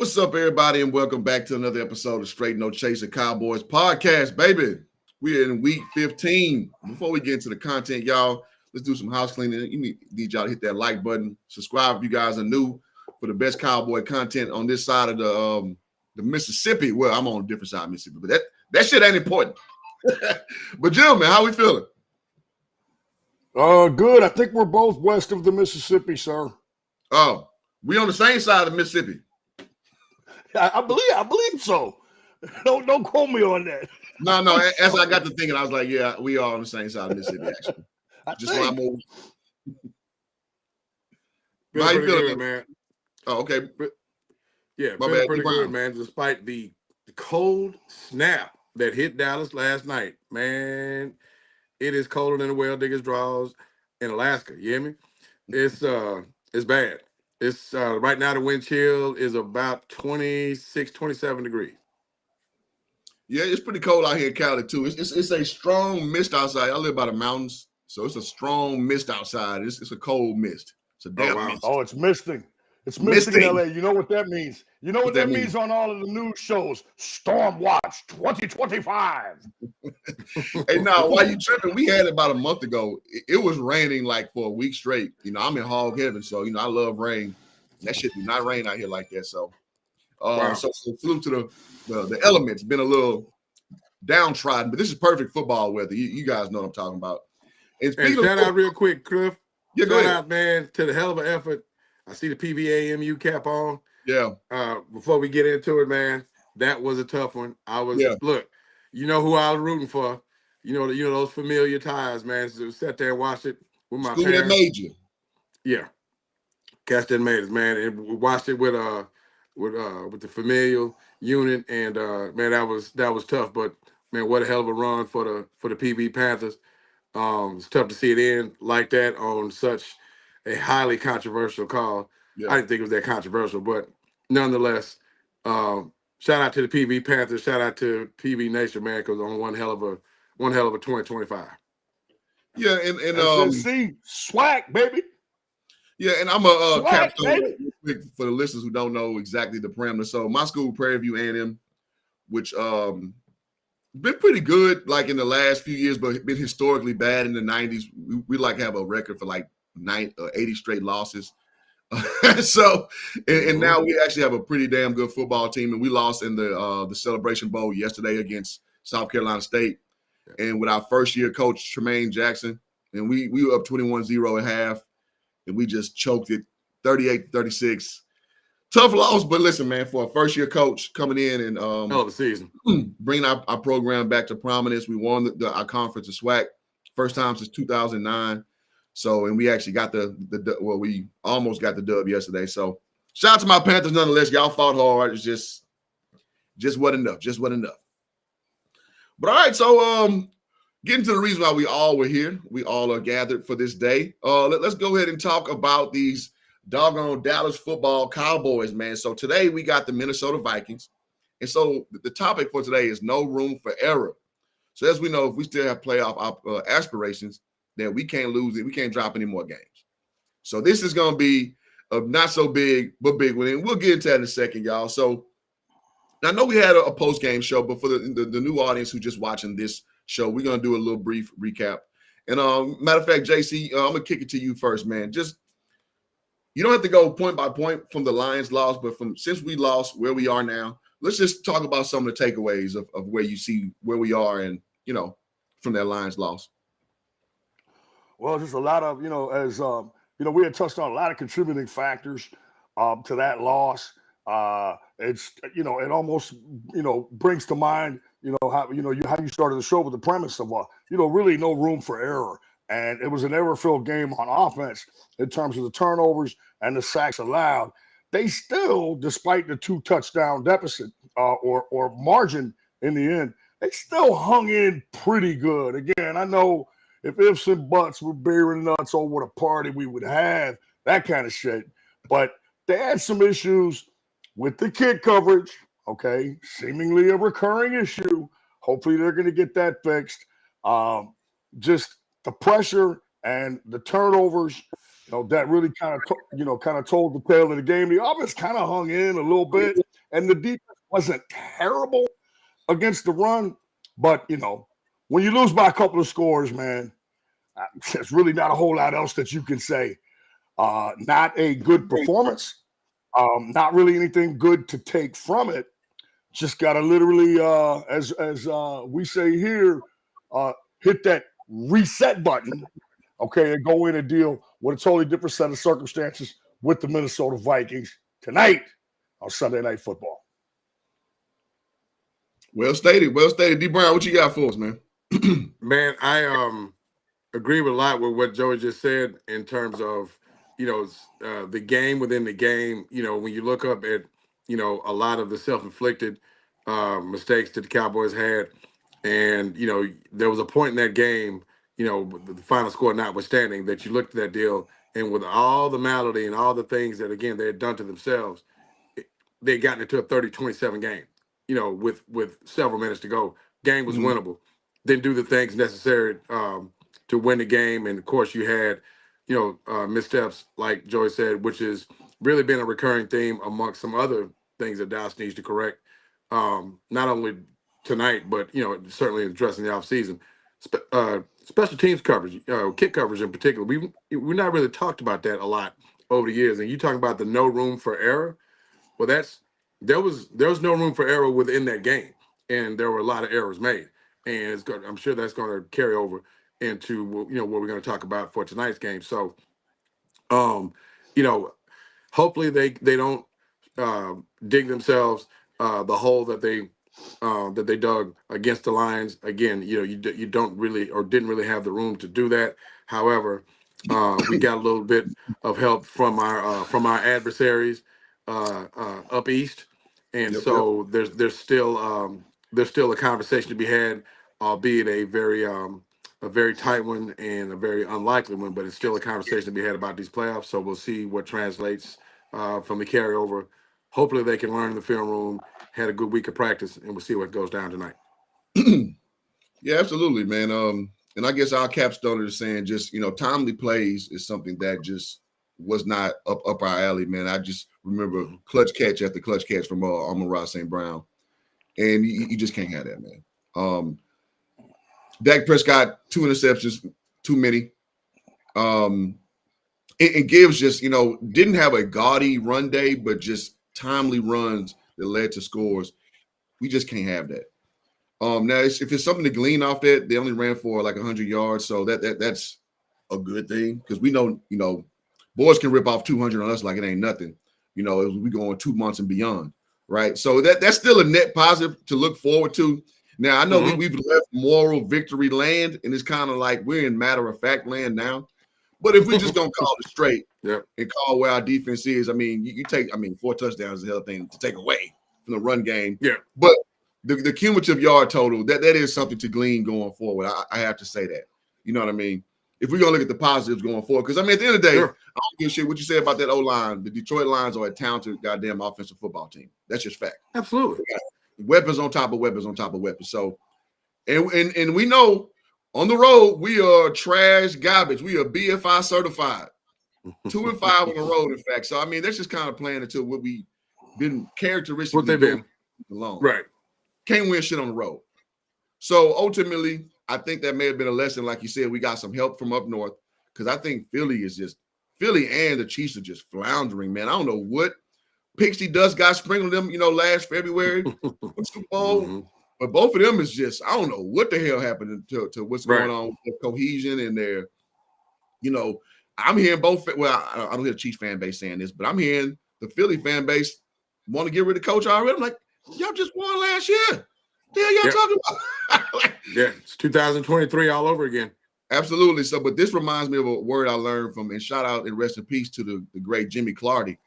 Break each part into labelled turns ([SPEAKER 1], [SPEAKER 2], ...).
[SPEAKER 1] What's up, everybody, and welcome back to another episode of Straight No Chaser Cowboys podcast, baby. We're in week 15. Before we get into the content, y'all, let's do some house cleaning. You need y'all to hit that like button. Subscribe if you guys are new for the best cowboy content on this side of the Mississippi. Well, I'm on a different side of Mississippi, but that shit ain't important. But gentlemen, how we feeling?
[SPEAKER 2] Good. I think we're both west of the Mississippi, sir.
[SPEAKER 1] Oh, we on the same side of Mississippi.
[SPEAKER 2] I believe so. Don't quote me on that.
[SPEAKER 1] No. As I got to thinking, I was like, yeah, we are on the same side of Mississippi, actually. Just a lot more.
[SPEAKER 3] How you feeling, man?
[SPEAKER 1] Oh, okay.
[SPEAKER 3] Yeah, feeling pretty good, man. Despite the cold snap that hit Dallas last night, man, it is colder than the well diggers draws in Alaska. You hear me? It's bad. It's right now the wind chill is about 26, 27 degrees.
[SPEAKER 1] Yeah, it's pretty cold out here in Cali too. It's a strong mist outside. I live by the mountains, so it's a strong mist outside. It's a cold mist. It's a damn mist.
[SPEAKER 2] Oh, it's misting. It's misting in LA. You know what that means? You know what that means on all of the news shows? Storm Watch 2025.
[SPEAKER 1] Hey, now, why you tripping? We had it about a month ago. It was raining like for a week straight. You know, I'm in hog heaven, so I love rain. That shit do not rain out here like that. So, so flew to the elements. Been a little downtrodden, but this is perfect football weather. You guys know what I'm talking about.
[SPEAKER 3] And shout out real quick, Cliff.
[SPEAKER 1] Yeah,
[SPEAKER 3] shout out, man, to the hell of an effort. I see the PVAMU cap on.
[SPEAKER 1] Yeah.
[SPEAKER 3] Before we get into it, man, that was a tough one. Look, you know who I was rooting for. You know those familiar ties, man. So sat there and watched it with my
[SPEAKER 1] School
[SPEAKER 3] parents.
[SPEAKER 1] That made you.
[SPEAKER 3] Yeah. Catch that made us, man. And we watched it with the familial unit, and man, that was tough. But man, what a hell of a run for the PV Panthers. It's tough to see it end like that on such a highly controversial call. Yeah. I didn't think it was that controversial, but nonetheless, shout out to the PV Panthers, shout out to PV Nation, man, because on one hell of a 2025.
[SPEAKER 1] Yeah, and
[SPEAKER 2] see, swag, baby.
[SPEAKER 1] Yeah, and I'm a capstone for the listeners who don't know exactly the parameters. So my school, Prairie View A&M, which been pretty good like in the last few years, but been historically bad in the 90s. We like have a record for like 80 straight losses. So and now we actually have a pretty damn good football team, and we lost in the Celebration Bowl yesterday against South Carolina State. And with our first year coach Tremaine Jackson, and we were up 21-0 at half, and we just choked it 38-36. Tough loss, but listen, man, for a first year coach coming in and
[SPEAKER 3] the season,
[SPEAKER 1] bringing our program back to prominence. We won our conference of SWAC first time since 2009. So, and we actually got we almost got the dub yesterday. So, shout out to my Panthers nonetheless. Y'all fought hard. It's just wasn't enough. Just wasn't enough. But all right, so getting to the reason why we all were here. We all are gathered for this day. Let's go ahead and talk about these doggone Dallas football Cowboys, man. So today we got the Minnesota Vikings. And so the topic for today is no room for error. So as we know, if we still have playoff aspirations, then we can't lose it. We can't drop any more games. So this is going to be a not so big, but big one. And we'll get into that in a second, y'all. So I know we had a post-game show, but for the new audience who's just watching this show, we're going to do a little brief recap. And matter of fact, JC, I'm going to kick it to you first, man. Just you don't have to go point by point from the Lions loss, but since we lost where we are now, let's just talk about some of the takeaways of where you see where we are and, from that Lions loss.
[SPEAKER 2] Well, just a lot of, as, we had touched on a lot of contributing factors to that loss. It's, it almost, brings to mind, how you started the show with the premise of, really no room for error. And it was an error-filled game on offense in terms of the turnovers and the sacks allowed. They still, despite the 2-touchdown deficit or margin in the end, they still hung in pretty good. Again, I know if ifs and buts were bearing nuts on what a party we would have, that kind of shit. But they had some issues with the kick coverage, okay, seemingly a recurring issue. Hopefully they're going to get that fixed. Just the pressure and the turnovers, So that really kind of told the tale of the game. The offense kind of hung in a little bit, and the defense wasn't terrible against the run. But when you lose by a couple of scores, man, there's really not a whole lot else that you can say. Not a good performance. Not really anything good to take from it. Just got to literally, as we say here, hit that reset button, okay, and go in and deal with a totally different set of circumstances with the Minnesota Vikings tonight on Sunday Night Football.
[SPEAKER 1] Well stated. Well stated. D. Brown, what you got for us, man?
[SPEAKER 3] Man, I agree with a lot with what Joey just said in terms of, the game within the game. When you look up at, a lot of the self-inflicted mistakes that the Cowboys had, and, there was a point in that game, the final score notwithstanding, that you looked at that deal, and with all the malady and all the things that, again, they had done to themselves, they had gotten into a 30-27 game, with several minutes to go. Game was winnable. Didn't do the things necessary to win the game. And, of course, you had, missteps, like Joey said, which has really been a recurring theme amongst some other things that Dallas needs to correct, not only tonight, but, certainly addressing the offseason. Special teams coverage, kick coverage in particular. We've not really talked about that a lot over the years. And you talking about the no room for error. Well, there was no room for error within that game, and there were a lot of errors made. And I'm sure that's going to carry over into what we're going to talk about for tonight's game. So, hopefully they don't dig themselves the hole that they dug against the Lions. Again, you don't really or didn't really have the room to do that. However, we got a little bit of help from our adversaries up east, and so there's still a conversation to be had, albeit a very tight one and a very unlikely one, but it's still a conversation to be had about these playoffs. So we'll see what translates from the carryover. Hopefully they can learn in the film room, had a good week of practice, and we'll see what goes down tonight.
[SPEAKER 1] Yeah, absolutely, man. And I guess our capstone is saying just, timely plays is something that just was not up our alley, man. I just remember clutch catch after clutch catch from Amon-Ra St. Brown. And you just can't have that, man. Dak Prescott, 2 interceptions, too many. It gives just, didn't have a gaudy run day, but just timely runs that led to scores. We just can't have that. Now, if it's something to glean off that, they only ran for like 100 yards, so that's a good thing because we know, boys can rip off 200 on us like it ain't nothing. We go on 2 months and beyond, right? So that's still a net positive to look forward to. Now, I know we've left moral victory land, and it's kind of like we're in matter-of-fact land now. But if we're just going to call it straight and call where our defense is, you take 4 touchdowns is a hell of a thing to take away from the run game. Yeah. But the cumulative yard total, that is something to glean going forward. I have to say that. You know what I mean? If we're going to look at the positives going forward, because, at the end of the day, I don't give a shit what you say about that O-line. The Detroit Lions are a talented goddamn offensive football team. That's just fact.
[SPEAKER 3] Absolutely.
[SPEAKER 1] Weapons on top of weapons on top of weapons. So, and we know on the road, we are trash garbage. We are BFI certified. 2-5 on the road, in fact. So, that's just kind of playing into what we've been characteristically
[SPEAKER 3] what they've been
[SPEAKER 1] alone.
[SPEAKER 3] Right. Can't
[SPEAKER 1] win shit on the road. So, ultimately, I think that may have been a lesson. Like you said, we got some help from up north because I think Philly and the Chiefs are just floundering, man. I don't know what pixie dust got sprinkled them, last February Super Bowl. But both of them is just, I don't know what the hell happened to what's going on with their cohesion and their, I'm hearing both. Well, I don't hear the Chiefs fan base saying this, but I'm hearing the Philly fan base want to get rid of coach already. I'm like, y'all just won last year. What the hell y'all talking about?
[SPEAKER 3] It's 2023 all over again.
[SPEAKER 1] Absolutely. So, but this reminds me of a word I learned from, and shout out and rest in peace to the great Jimmy Clardy.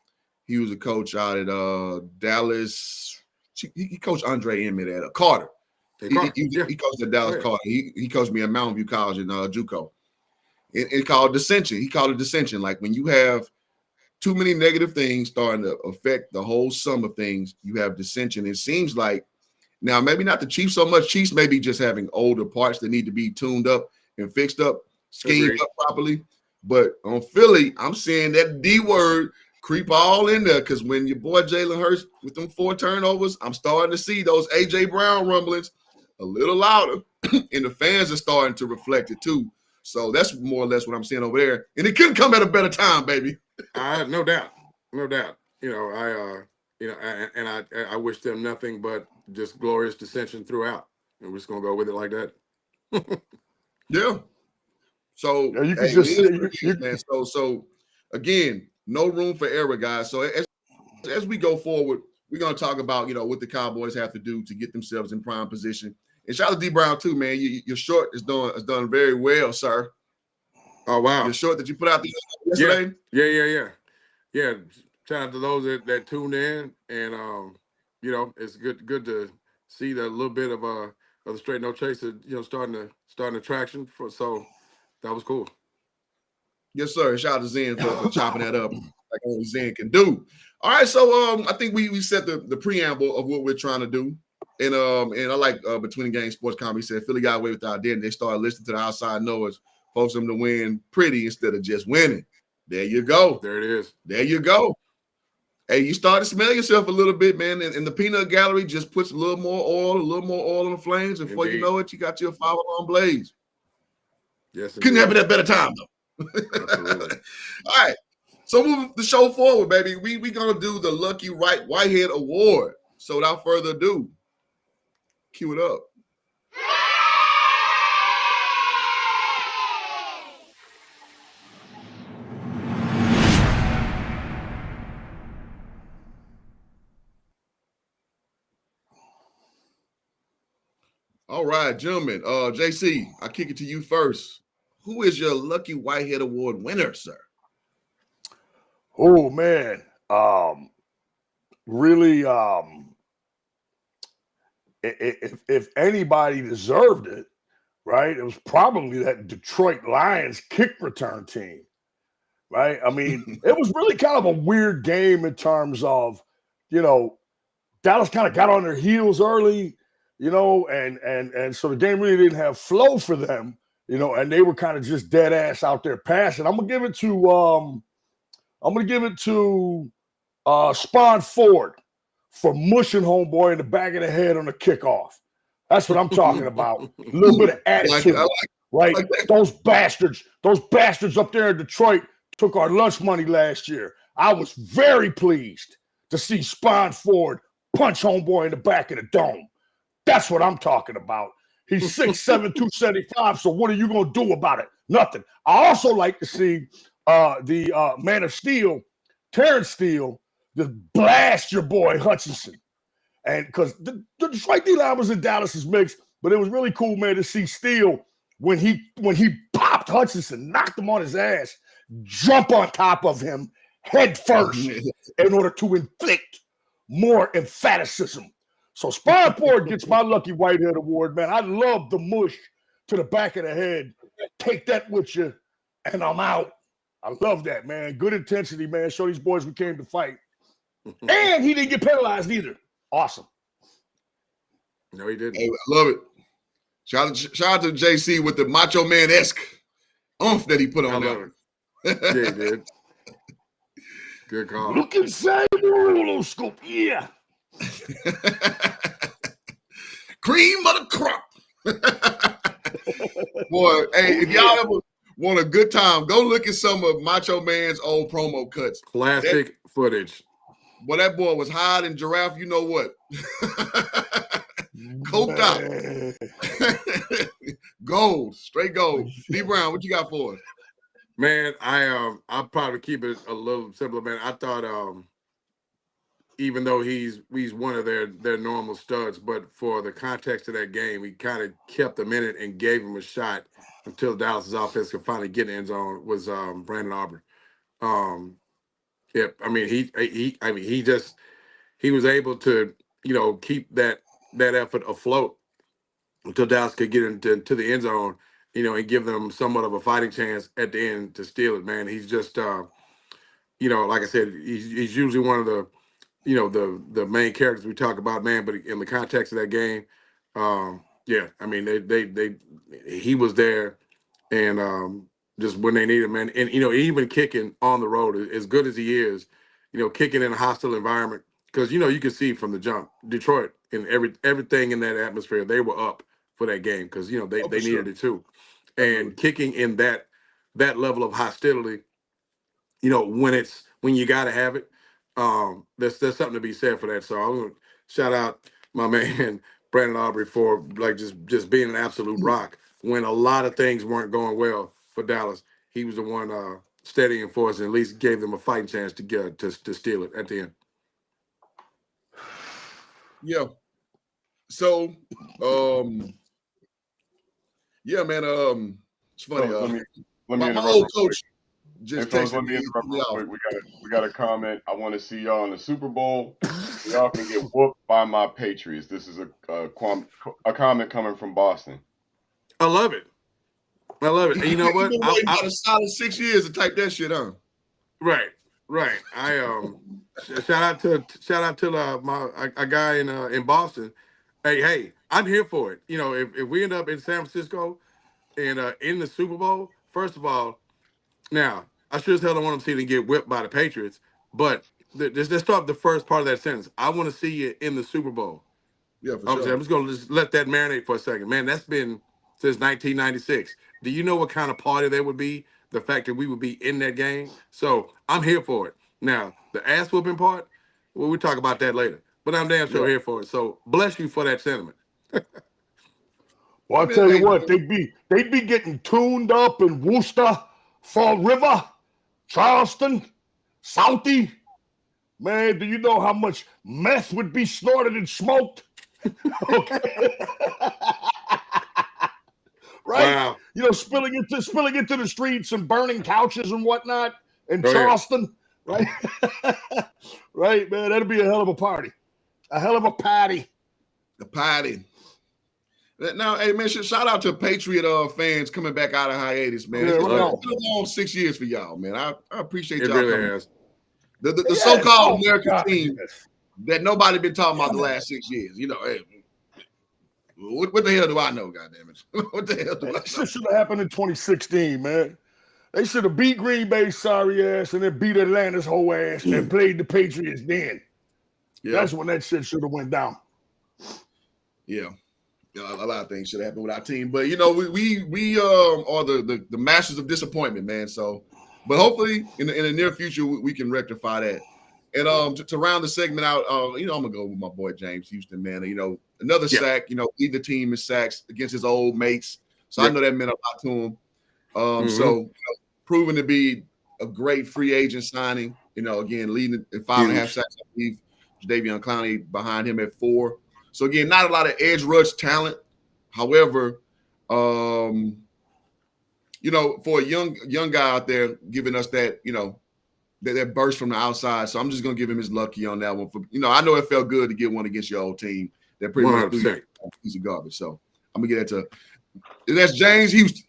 [SPEAKER 1] He was a coach out at Dallas. He coached Andre Emmett at Carter. He coached at Dallas Carter. He coached me at Mountain View College in JUCO. It's called dissension. He called it dissension. Like when you have too many negative things starting to affect the whole sum of things, you have dissension. It seems like now maybe not the Chiefs so much. Chiefs may be just having older parts that need to be tuned up and fixed up, schemed up properly. But on Philly, I'm seeing that D word creep all in there because when your boy Jalen Hurts with them 4 turnovers, I'm starting to see those A.J. Brown rumblings a little louder, and the fans are starting to reflect it too. So that's more or less what I'm seeing over there. And it couldn't come at a better time, baby.
[SPEAKER 3] I have no doubt. You know, I wish them nothing but just glorious dissension throughout. And we're just gonna go with it like that.
[SPEAKER 1] Yeah. So
[SPEAKER 2] Yeah, you can
[SPEAKER 1] hey,
[SPEAKER 2] just
[SPEAKER 1] it is
[SPEAKER 2] see
[SPEAKER 1] what it is, man. So again, no room for error, guys. So as we go forward, we're gonna talk about what the Cowboys have to do to get themselves in prime position. And shout out to D Brown too, man. Your short is done very well, sir.
[SPEAKER 3] Oh wow.
[SPEAKER 1] Your short that you put out yesterday.
[SPEAKER 3] Yeah. Shout out to those that tuned in, and it's good to see that little bit of the straight no chaser, starting traction so that was cool.
[SPEAKER 1] Yes, sir. Shout out to Zen for chopping that up like only Zen can do. All right, so I think we set the preamble of what we're trying to do. And I like Between the Game Sports Comedy said Philly got away with the idea and they started listening to the outside noise, folks them to win pretty instead of just winning. There you go.
[SPEAKER 3] There it is.
[SPEAKER 1] There you go. Hey, you start to smell yourself a little bit, man. And the peanut gallery just puts a little more oil on the flames. And before you know it, you got your 5-alarm blaze.
[SPEAKER 3] Yes,
[SPEAKER 1] couldn't have it at a better time, though.
[SPEAKER 3] Absolutely.
[SPEAKER 1] All right. So moving the show forward, baby, we gonna do the Lucky Whitehead Award. So without further ado, cue it up. All right, gentlemen. JC, I kick it to you first. Who is your Lucky Whitehead Award winner, sir?
[SPEAKER 2] Oh man, really, if anybody deserved it, right, it was probably that Detroit Lions kick return team, right? I mean, it was really kind of a weird game in terms of, Dallas kind of got on their heels early, and so the game really didn't have flow for them, and they were kind of just dead ass out there passing. I'm gonna give it to Spawn Ford for mushing homeboy in the back of the head on the kickoff. That's what I'm talking about. A little bit of attitude, right? Those bastards up there in Detroit took our lunch money last year. I was very pleased to see Spawn Ford punch homeboy in the back of the dome. That's what I'm talking about. He's 6'7", 275, so what are you going to do about it? Nothing. I also like to see the Man of Steel, Terrence Steele, just blast your boy Hutchinson. And because the Detroit D-line was in Dallas's mix, but it was really cool, man, to see Steele when he popped Hutchinson, knocked him on his ass, jump on top of him head first in order to inflict more emphaticism. So Spawn Ford gets my Lucky Whitehead Award, man. I love the mush to the back of the head. Take that with you, and I'm out. I love that, man. Good intensity, man. Show these boys we came to fight. And he didn't get penalized either. Awesome.
[SPEAKER 3] No, he didn't.
[SPEAKER 1] Hey, I love it. Shout out to JC with the Macho Man-esque oomph that he put on there.
[SPEAKER 3] Yeah, he did. Good call.
[SPEAKER 2] Look inside the microscope. Yeah.
[SPEAKER 1] Cream of the crop. Boy, hey, if y'all ever want a good time, go look at some of Macho Man's old promo cuts.
[SPEAKER 3] Classic footage.
[SPEAKER 1] Boy, that boy was high and giraffe, you know what? Coked out. Gold, straight gold. D Brown, what you got for us?
[SPEAKER 3] Man, I'll probably keep it a little simpler, man. I thought even though he's one of their normal studs, but for the context of that game, he kind of kept him in it and gave him a shot until Dallas's offense could finally get in the end zone was Brandon Aubrey. Yeah, I mean he was able to keep that effort afloat until Dallas could get into the end zone, and give them somewhat of a fighting chance at the end to steal it. Man, he's just like I said, he's usually one of the the main characters we talk about, man. But in the context of that game, yeah, I mean they he was there, and just when they need it, man. And even kicking on the road, as good as he is, kicking in a hostile environment, because you can see from the jump, Detroit and everything in that atmosphere, they were up for that game because they
[SPEAKER 1] sure.
[SPEAKER 3] needed it too,
[SPEAKER 1] Absolutely.
[SPEAKER 3] and kicking in that level of hostility, when you got to have it, there's something to be said for that. So I'm gonna shout out my man Brandon Aubrey for like just being an absolute rock when a lot of things weren't going well for Dallas. He was the one steadying for us and at least gave them a fighting chance to get to steal it at the end.
[SPEAKER 1] Yeah. So, yeah, man. It's funny.
[SPEAKER 4] So let me
[SPEAKER 1] my
[SPEAKER 4] interrupt
[SPEAKER 1] old
[SPEAKER 4] real quick.
[SPEAKER 1] coach just
[SPEAKER 4] Hey, fellas,
[SPEAKER 1] texted
[SPEAKER 4] let me
[SPEAKER 1] me.
[SPEAKER 4] interrupt real quick. We got a comment. I want to see y'all in the Super Bowl. Y'all can get whooped by my Patriots. This is a comment coming from Boston.
[SPEAKER 3] I love it. And you know what?
[SPEAKER 1] You've been waiting about a solid 6 years to type that shit on.
[SPEAKER 3] Right. I shout out to a guy in Boston. Hey, I'm here for it. If we end up in San Francisco and in the Super Bowl, first of all, now I sure as hell don't want to see them get whipped by the Patriots. But let's start the first part of that sentence. I want to see you in the Super Bowl.
[SPEAKER 1] Yeah, for sure.
[SPEAKER 3] I'm just gonna just let that marinate for a second, man. That's been since 1996. Do you know what kind of party there would be? The fact that we would be in that game. So I'm here for it. Now the ass whooping part, well, we'll talk about that later. But I'm damn sure here for it. So bless you for that sentiment.
[SPEAKER 2] Well, I'll tell you what, they'd be getting tuned up in Worcester, Fall River, Charleston, Southie. Man, do you know how much meth would be snorted and smoked? Okay. Right?
[SPEAKER 3] Wow.
[SPEAKER 2] Spilling into the streets and burning couches and whatnot in Charleston. Yeah. Right? Right, man. That'd be a hell of a party. A hell of a party.
[SPEAKER 1] The party. Now, hey, man, shout out to Patriot fans coming back out of hiatus, man.
[SPEAKER 2] Yeah,
[SPEAKER 1] It's been a long 6 years for y'all, man. I appreciate y'all
[SPEAKER 3] really
[SPEAKER 1] coming.
[SPEAKER 3] Has.
[SPEAKER 1] The so-called American team that nobody been talking about the last 6 years. Hey, what the hell do I know, goddammit? What the hell do I know?
[SPEAKER 2] This should have happened in 2016, man. They should have beat Green Bay's sorry ass and then beat Atlanta's whole ass and played the Patriots then. Yeah. That's when that shit should have went down.
[SPEAKER 1] Yeah. A lot of things should have happened with our team. But, we are the masters of disappointment, man. So, but hopefully in the near future, we can rectify that. And to round the segment out, I'm going to go with my boy James Houston, man. Another sack, lead the team in sacks against his old mates. So I know that meant a lot to him. So proven to be a great free agent signing. Again, leading in 5.5 sacks, I believe. Jadeveon Clowney behind him at 4. So again, not a lot of edge rush talent. However, for a young guy out there giving us that, that burst from the outside. So I'm just gonna give him his lucky on that one. I know it felt good to get one against your old team that pretty 100%. Much threw you a piece of garbage. So I'm gonna get that to that's James Houston.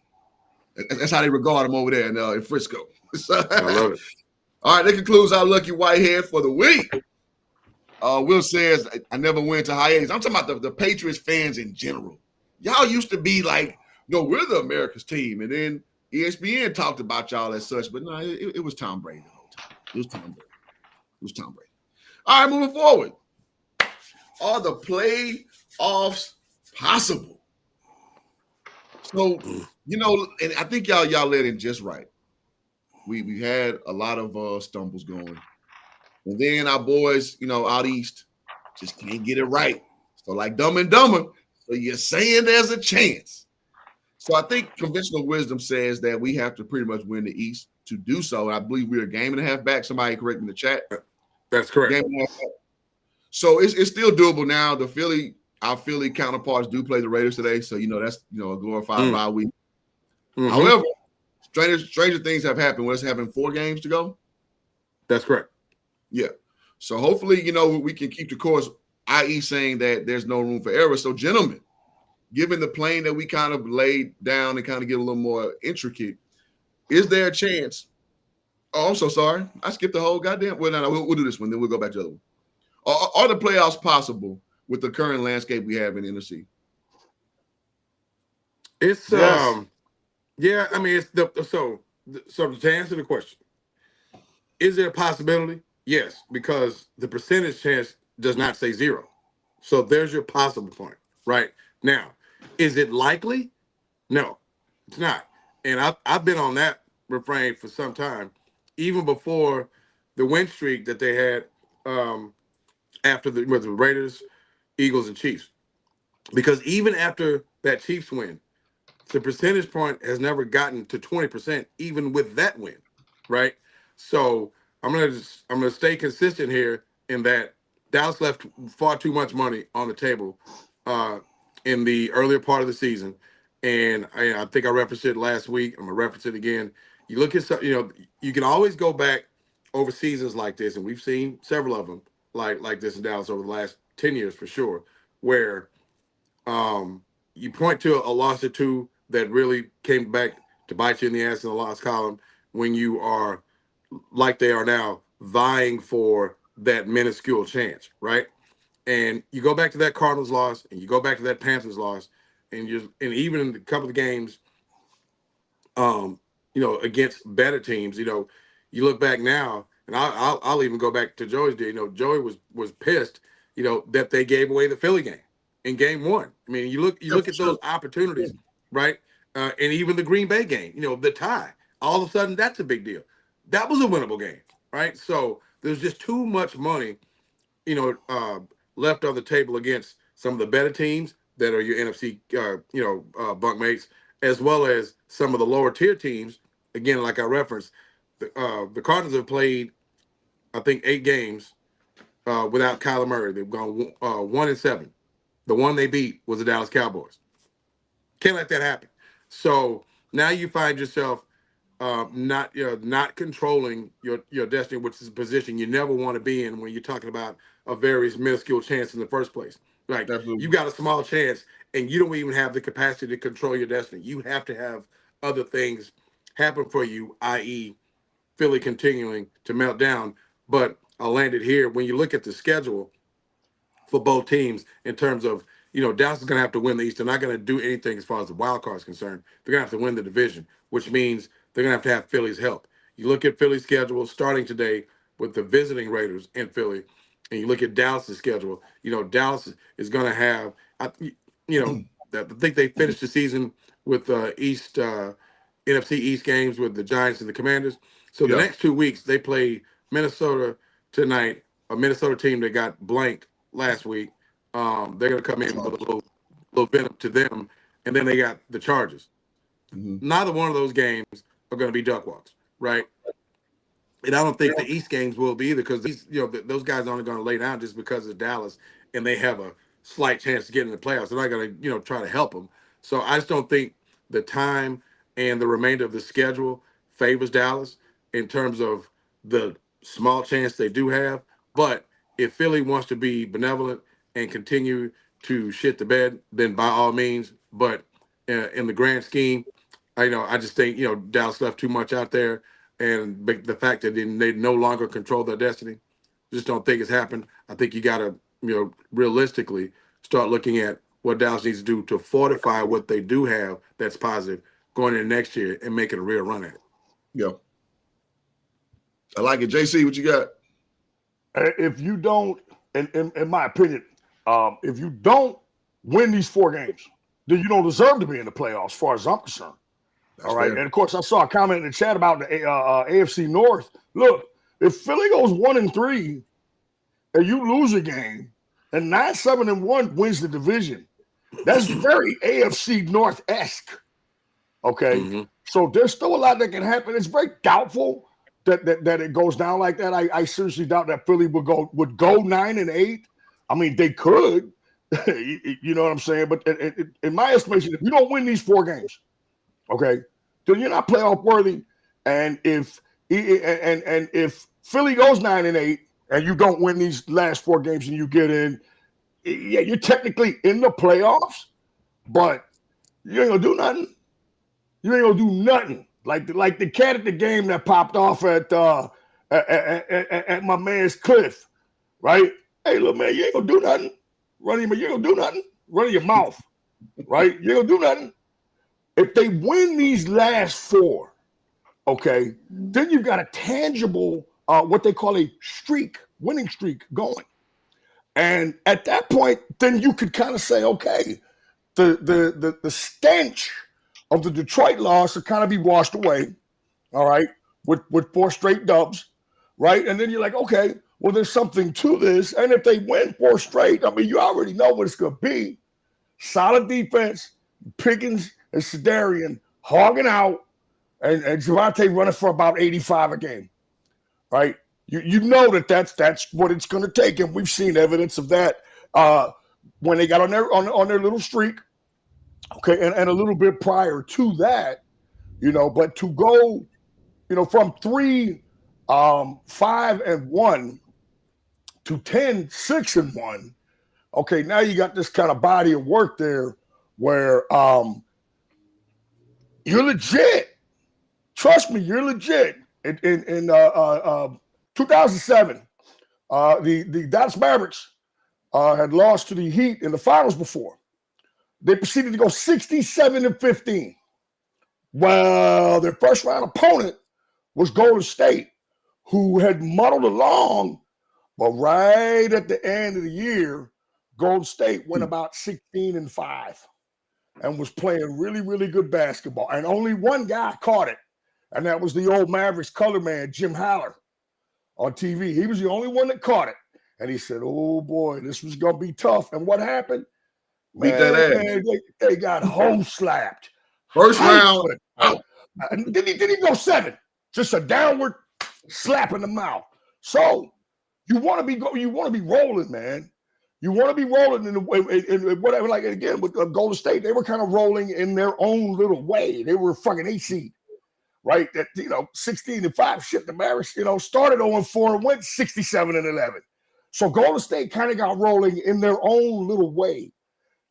[SPEAKER 1] That's how they regard him over there in Frisco. So,
[SPEAKER 3] I love it.
[SPEAKER 1] All right, that concludes our lucky whitehead for the week. Will says, I never went to hiatus. I'm talking about the Patriots fans in general. Y'all used to be like, we're the America's team. And then ESPN talked about y'all as such. But no, it was Tom Brady the whole time. It was Tom Brady. All right, moving forward. Are the playoffs possible? So, and I think y'all led in just right. We had a lot of stumbles going. And then our boys, out east just can't get it right. So like Dumb and Dumber, so you're saying there's a chance. So I think conventional wisdom says that we have to pretty much win the East to do so. And I believe we're a game and a half back. Somebody correct me in the chat.
[SPEAKER 3] That's correct.
[SPEAKER 1] Game and a half back. So it's still doable now. Our Philly counterparts do play the Raiders today. So, that's, a glorified bye week. Mm-hmm. However, stranger things have happened. We're having 4 games to go.
[SPEAKER 3] That's correct.
[SPEAKER 1] Yeah. So hopefully, we can keep the course, i.e. saying that there's no room for error. So, gentlemen, given the plane that we kind of laid down and kind of get a little more intricate, is there a chance? Oh, I'm so sorry. I skipped the whole goddamn. Well, no, we'll do this one. Then we'll go back to the other one. Are the playoffs possible with the current landscape we have in the NFC?
[SPEAKER 3] It's Yeah, I mean, it's so to answer the question, is there a possibility? Yes, because the percentage chance does not say zero. So there's your possible point, right? Now, is it likely? No, it's not. And I've been on that refrain for some time, even before the win streak that they had after the Raiders, Eagles, and Chiefs. Because even after that Chiefs win, the percentage point has never gotten to 20%, even with that win, right? So I'm gonna stay consistent here in that Dallas left far too much money on the table in the earlier part of the season, and I think I referenced it last week. I'm gonna reference it again. You look at you can always go back over seasons like this, and we've seen several of them like this in Dallas over the last 10 years for sure, where you point to a loss or two that really came back to bite you in the ass in the loss column when you are like they are now vying for that minuscule chance, right? And you go back to that Cardinals loss and you go back to that Panthers loss and even in a couple of games against better teams, you look back now and I'll even go back to Joey's day. Joey was pissed, that they gave away the Philly game in game one. I mean, you look at those opportunities, right? And even the Green Bay game, the tie. All of a sudden, that's a big deal. That was a winnable game, right? So there's just too much money, left on the table against some of the better teams that are your NFC, bunkmates, as well as some of the lower tier teams. Again, like I referenced, the Cardinals have played, I think, 8 games without Kyler Murray. They've gone 1-7. The one they beat was the Dallas Cowboys. Can't let that happen. So now you find yourself not controlling your destiny, which is a position you never want to be in when you're talking about a very minuscule chance in the first place. Like,
[SPEAKER 1] Absolutely.
[SPEAKER 3] you got a small chance and you don't even have the capacity to control your destiny. You have to have other things happen for you, i.e. Philly continuing to melt down. But I'll land it here. When you look at the schedule for both teams in terms of, Dallas is going to have to win the East. They're not going to do anything as far as the wild card is concerned. They're going to have to win the division, which means they're going to have Philly's help. You look at Philly's schedule starting today with the visiting Raiders in Philly, and you look at Dallas's schedule. Dallas is going to have, I think they finished the season with NFC East games with the Giants and the Commanders. So the next 2 weeks, they play Minnesota tonight, a Minnesota team that got blanked last week. They're going to come in with a little venom to them, and then they got the Chargers.
[SPEAKER 1] Mm-hmm.
[SPEAKER 3] Neither one of those games are going to be duck walks, right? And I don't think the East games will be either, because those guys aren't going to lay down just because of Dallas, and they have a slight chance to get in the playoffs. They're not going to try to help them. So I just don't think the time and the remainder of the schedule favors Dallas in terms of the small chance they do have. But if Philly wants to be benevolent and continue to shit the bed, then by all means. But in the grand scheme, I just think Dallas left too much out there, and the fact that they no longer control their destiny, just don't think it's happened. I think you got to realistically start looking at what Dallas needs to do to fortify what they do have that's positive going into next year and make it a real run at it.
[SPEAKER 1] Yeah, I like it. JC, what you got?
[SPEAKER 2] If you don't, in my opinion, if you don't win these 4 games, then you don't deserve to be in the playoffs, as far as I'm concerned.
[SPEAKER 1] That's
[SPEAKER 2] all right.
[SPEAKER 1] fair.
[SPEAKER 2] And of course, I saw a comment in the chat about the AFC North. Look, if Philly goes 1-3 and you lose a game, and 9-7-1 wins the division, that's very AFC North-esque. Okay. Mm-hmm. So there's still a lot that can happen. It's very doubtful that it goes down like that. I seriously doubt that Philly would go 9-8. I mean, they could. You know what I'm saying? But in my estimation, if you don't win these 4 games, okay, then you're not playoff worthy. And if Philly goes 9-8 and you don't win these last 4 games and you get in, yeah, you're technically in the playoffs, but you ain't gonna do nothing. You ain't gonna do nothing. Like the cat at the game that popped off at my man's Cliff, right? Hey, look, man, you ain't gonna do nothing. You ain't gonna do nothing. Run your mouth, right? You ain't gonna do nothing. If they win these last 4, okay, then you've got a tangible, what they call a winning streak going. And at that point, then you could kind of say, okay, the stench of the Detroit loss will kind of be washed away, all right, with 4 straight dubs, right? And then you're like, okay, well, there's something to this. And if they win 4 straight, I mean, you already know what it's going to be. Solid defense, Pickens and Sedarian hogging out, and Javonte running for about 85 a game, right? You know that's what it's going to take, and we've seen evidence of that when they got on their little streak, okay, and a little bit prior to that, But to go, from 3, 5-1 to 10, 6-1, okay, now you got this kind of body of work there where you're legit. Trust me, you're legit. In 2007, the Dallas Mavericks had lost to the Heat in the finals before. They proceeded to go 67-15. Well, their first round opponent was Golden State, who had muddled along, but right at the end of the year, Golden State went about 16-5 and was playing really, really good basketball. And only one guy caught it, and that was the old Mavericks color man, Jim Haller, on TV. He was the only one that caught it. And he said, oh, boy, this was going to be tough. And what happened?
[SPEAKER 1] Beat that ass.
[SPEAKER 2] They got home slapped.
[SPEAKER 1] First round.
[SPEAKER 2] And didn't go 7. Just a downward slap in the mouth. So you want to be rolling, man. You want to be rolling in whatever. Like again with Golden State, they were kind of rolling in their own little way. They were fucking 8 seed, right? That 16-5. Shit, the Mavericks, started 0-4 and went 67-11. So Golden State kind of got rolling in their own little way.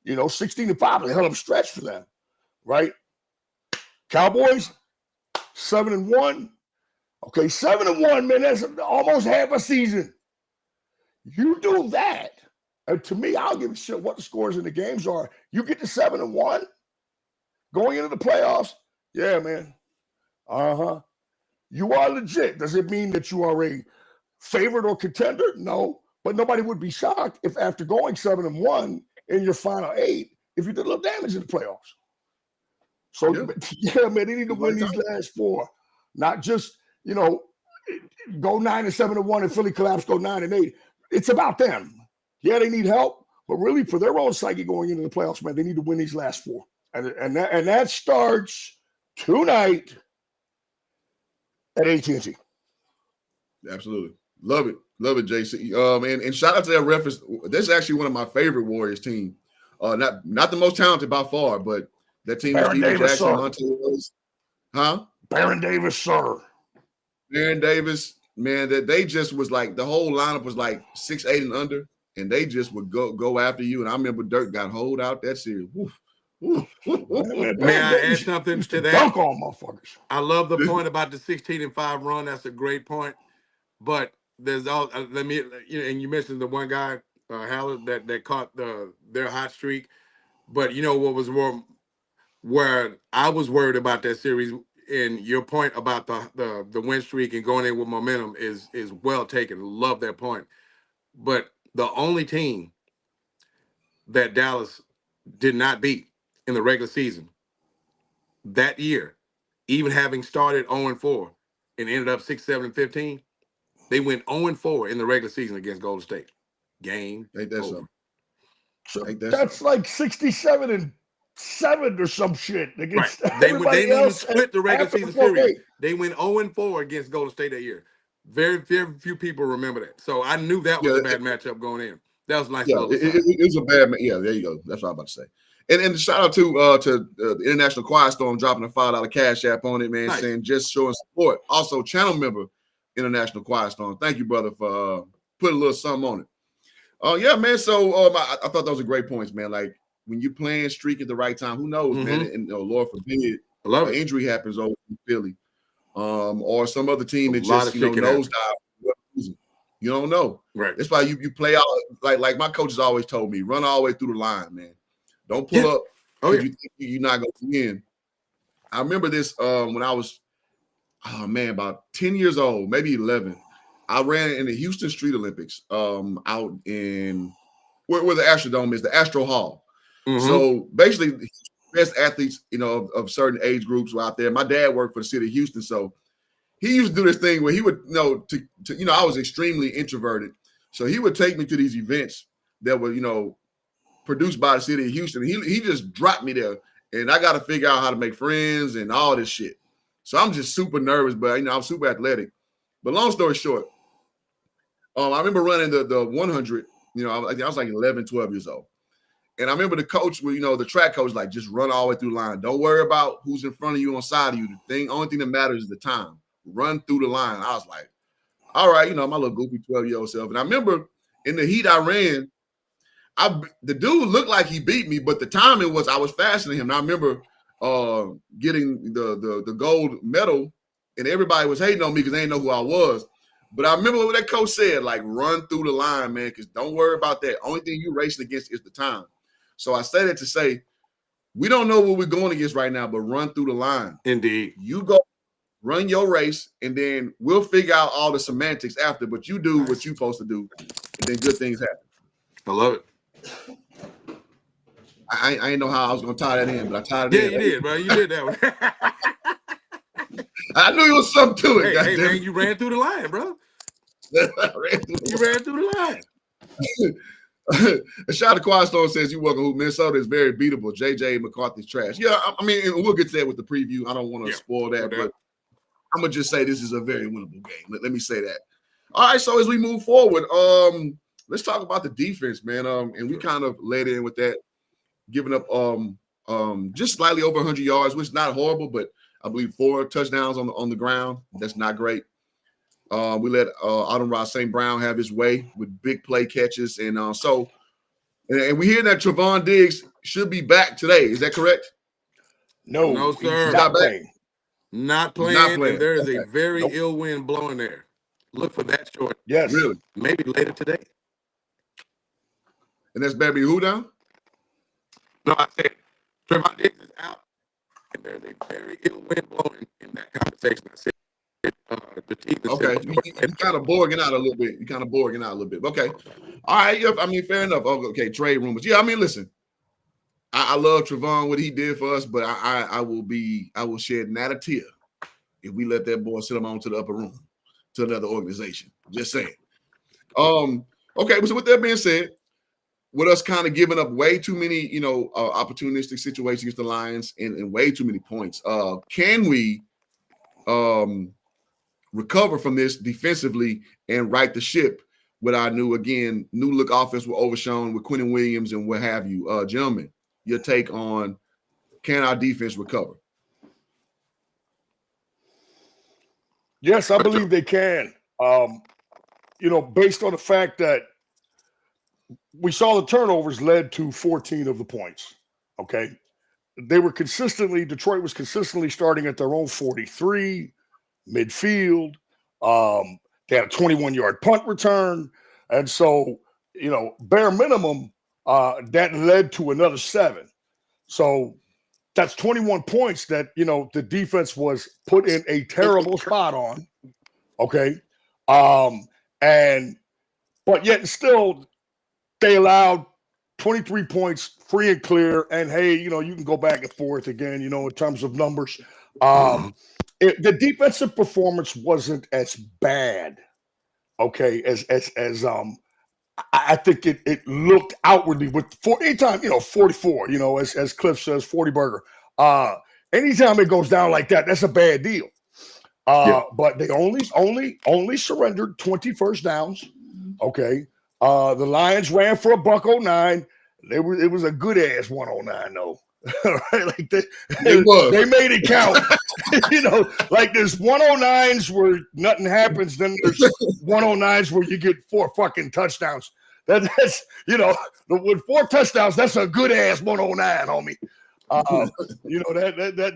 [SPEAKER 2] 16-5 is a hell of a stretch for them, right? Cowboys, 7-1. Okay, 7-1, man. That's almost half a season. You do that. And to me, I'll give a shit what the scores in the games are. You get to 7-1 going into the playoffs. Yeah, man. You are legit. Does it mean that you are a favorite or contender? No. But nobody would be shocked if after going 7-1 in your final 8, if you did a little damage in the playoffs. So, yeah, man, they need to win these last 4. Not just, go 9-7-1 and Philly collapse, go 9-8. It's about them. Yeah, they need help, but really for their own psyche going into the playoffs, man, they need to win these last 4. And that starts tonight at AT&T.
[SPEAKER 1] Absolutely. Love it, JC. And shout out to that reference. This is actually one of my favorite Warriors team. Not the most talented by far, but that team
[SPEAKER 2] Baron
[SPEAKER 1] was Steven
[SPEAKER 2] Davis,
[SPEAKER 1] Jackson,
[SPEAKER 2] Baron Davis, sir.
[SPEAKER 1] Baron Davis, man, that they just was like the whole lineup was like 6'8" and under, and they just would go after you. And I remember Dirk got hold out that series.
[SPEAKER 3] May I add something to that?
[SPEAKER 2] Dunk on motherfuckers.
[SPEAKER 3] I love the point about the 16-5 run. That's a great point. But there's all and you mentioned the one guy, Howard, that caught their hot streak. But what was more where I was worried about that series, and your point about the win streak and going in with momentum is well taken. Love that point. But the only team that Dallas did not beat in the regular season that year, even having started 0-4 and ended up 6-7-15, they went 0-4 in the regular season against Golden State. Game.
[SPEAKER 1] Ain't that something?
[SPEAKER 2] So that's like 67-7 or some shit against
[SPEAKER 3] They didn't even
[SPEAKER 2] else
[SPEAKER 3] split the regular season
[SPEAKER 2] series.
[SPEAKER 3] series. They went 0-4 against Golden State that year. Very, very few people remember that. So I knew that was a bad matchup going in. That was a nice.
[SPEAKER 1] Yeah, it was a bad. Yeah, there you go. That's what I'm about to say. And shout out to the International Quiet Storm dropping a $5 cash app on it, man, saying just showing support. Also, channel member International Quiet Storm. Thank you, brother, for putting a little something on it. Yeah, man. So I thought those were great points, man. Like when you playing streak at the right time, who knows, man? And Lord forbid, an injury happens over in Philly, or some other team that just nosedive. You don't know.
[SPEAKER 3] Right.
[SPEAKER 1] That's why you play out like my coaches always told me, run all the way through the line, man. Don't pull up because you think you're not going to win. I remember this when I was, about 10 years old, maybe 11. I ran in the Houston Street Olympics out in where the Astrodome is, the Astro Hall.
[SPEAKER 3] Mhm.
[SPEAKER 1] So basically, the best athletes, of certain age groups were out there. My dad worked for the city of Houston, so he used to do this thing where he would, I was extremely introverted, so he would take me to these events that were, produced by the city of Houston. He just dropped me there, and I got to figure out how to make friends and all this shit. So I'm just super nervous, but I'm super athletic. But long story short, I remember running the 100. I was like 11, 12 years old. And I remember the coach, the track coach, like, just run all the way through the line. Don't worry about who's in front of you on side of you. Only thing that matters is the time. Run through the line. I was like, all right, my little goofy 12-year-old self. And I remember in the heat I ran, the dude looked like he beat me, but the timing was I was faster than him. And I remember getting the gold medal, and everybody was hating on me because they didn't know who I was. But I remember what that coach said, like, run through the line, man, because don't worry about that. Only thing you're racing against is the time. So I say that to say, we don't know what we're going against right now, but run through the line.
[SPEAKER 3] Indeed.
[SPEAKER 1] You go run your race, and then we'll figure out all the semantics after, but you do what you're supposed to do, and then good things happen.
[SPEAKER 3] I love it.
[SPEAKER 1] I didn't know how I was going to tie that in, but I tied it in.
[SPEAKER 3] Yeah, you did, bro. You did that one.
[SPEAKER 1] I knew there was something to it.
[SPEAKER 3] Hey, man, you ran through the line, bro. You ran through the line. Shout out to Quiet Storm says you welcome. Minnesota is very beatable. JJ McCarthy's trash. Yeah, I mean, we'll get to that with the preview. I don't want to spoil that, but I'm gonna just say this is a very winnable game. Let me say that. All right, so as we move forward, let's talk about the defense, man. And we kind of led in with that, giving up just slightly over 100 yards, which is not horrible, but I believe 4 touchdowns on the ground. That's not great. We let Autumn-Rod St. Brown have his way with big play catches. And we hear that Trevon Diggs should be back today. Is that correct?
[SPEAKER 2] No,
[SPEAKER 3] sir.
[SPEAKER 2] He's not playing.
[SPEAKER 3] Not playing. And there is a very ill wind blowing there. Look for that short.
[SPEAKER 2] Yes.
[SPEAKER 1] Really?
[SPEAKER 3] Maybe later today.
[SPEAKER 1] And that's Baby who down?
[SPEAKER 3] No, I said Trevon Diggs is out. And there's a very ill wind blowing in that conversation. I said the teeth.
[SPEAKER 1] Okay. You kind of borging out a little bit. Okay. All right. I mean, fair enough. Okay. Trade rumors. Yeah. I mean, listen, I love Trevon, what he did for us, but I will shed not a tear if we let that boy sit him on to the upper room to another organization. Just saying. Okay. So with that being said, with us kind of giving up way too many, opportunistic situations against the Lions and way too many points, can we recover from this defensively and right the ship with our new look offense with Overshown, with Quinnen Williams and what have you? Gentlemen, your take on, can our defense recover?
[SPEAKER 2] Yes, I believe they can. Based on the fact that we saw the turnovers led to 14 of the points. Okay. Detroit was consistently starting at their own 43 midfield. They had a 21-yard punt return. And so, bare minimum, that led to another 7. So that's 21 points that, the defense was put in a terrible spot on. Okay. But yet still, they allowed 23 points free and clear. And hey, you can go back and forth again, in terms of numbers. The defensive performance wasn't as bad, okay, as I think it looked outwardly with anytime, 44, as Cliff says, 40 burger. Anytime it goes down like that, that's a bad deal. But they only surrendered 20 first downs. Okay. The Lions ran for $109. It was a good ass 109 though. Right? Like they made it count. Like there's 109s where nothing happens, then there's 109s where you get 4 fucking touchdowns. That's with 4 touchdowns, that's a good ass 109, homie.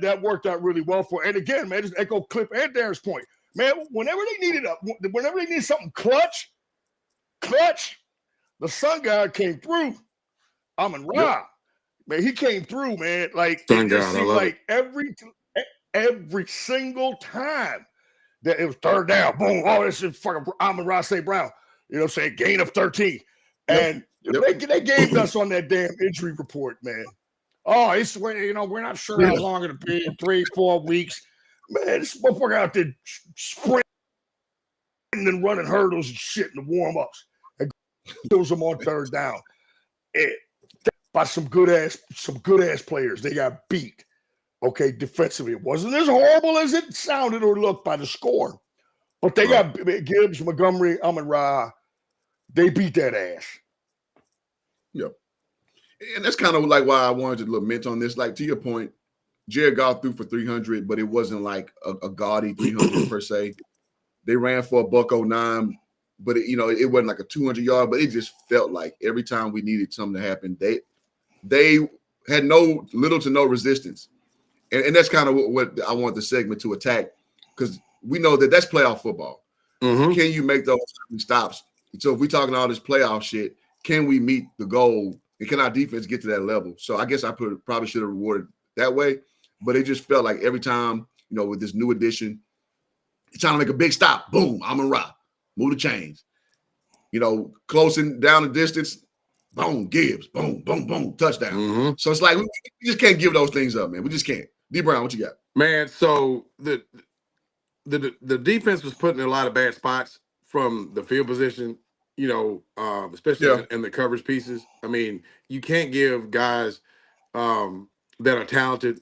[SPEAKER 2] That worked out really well for. And again, man, just echo Cliff and Darren's point, man. Whenever they needed something clutch, the Sun God came through. Amon Ra, man, he came through, man. Like
[SPEAKER 3] Sun God, I love
[SPEAKER 2] like
[SPEAKER 3] it.
[SPEAKER 2] every single time that it was third down. Boom. Oh, this is fucking Amon-Ra St. Brown. You know what I'm saying? Gain of 13. And they gave us on that damn injury report, man. Oh, it's we're not sure how long it'll be, 3-4 weeks. Man, this motherfucker out there sprinting and running hurdles and shit in the warm-ups. And kills them on third down. By some good ass players. They got beat. Okay, defensively. It wasn't as horrible as it sounded or looked by the score. But they got Gibbs, Montgomery, Amon-Ra. They beat that ass.
[SPEAKER 1] Yep. And that's kind of like why I wanted to lament on this. Like, to your point, Jared Goff threw for 300, but it wasn't like a gaudy 300 per se. They ran for $109, but it wasn't like a 200-yard, but it just felt like every time we needed something to happen, they had little to no resistance. And that's kind of what I want the segment to attack, because we know that that's playoff football. Mm-hmm. Can you make those stops? So if we're talking all this playoff shit, can we meet the goal? And can our defense get to that level? So I guess I probably should have rewarded that way. But it just felt like every time, with this new addition, trying to make a big stop. Boom, Amon-Ra. Move the chains. Closing down the distance. Boom, Gibbs. Boom, boom, boom. Touchdown. Mm-hmm. So it's like we just can't give those things up, man. We just can't. D. Brown, what you got?
[SPEAKER 3] Man, so the defense was put in a lot of bad spots from the field position, especially in the coverage pieces. I mean, you can't give guys that are talented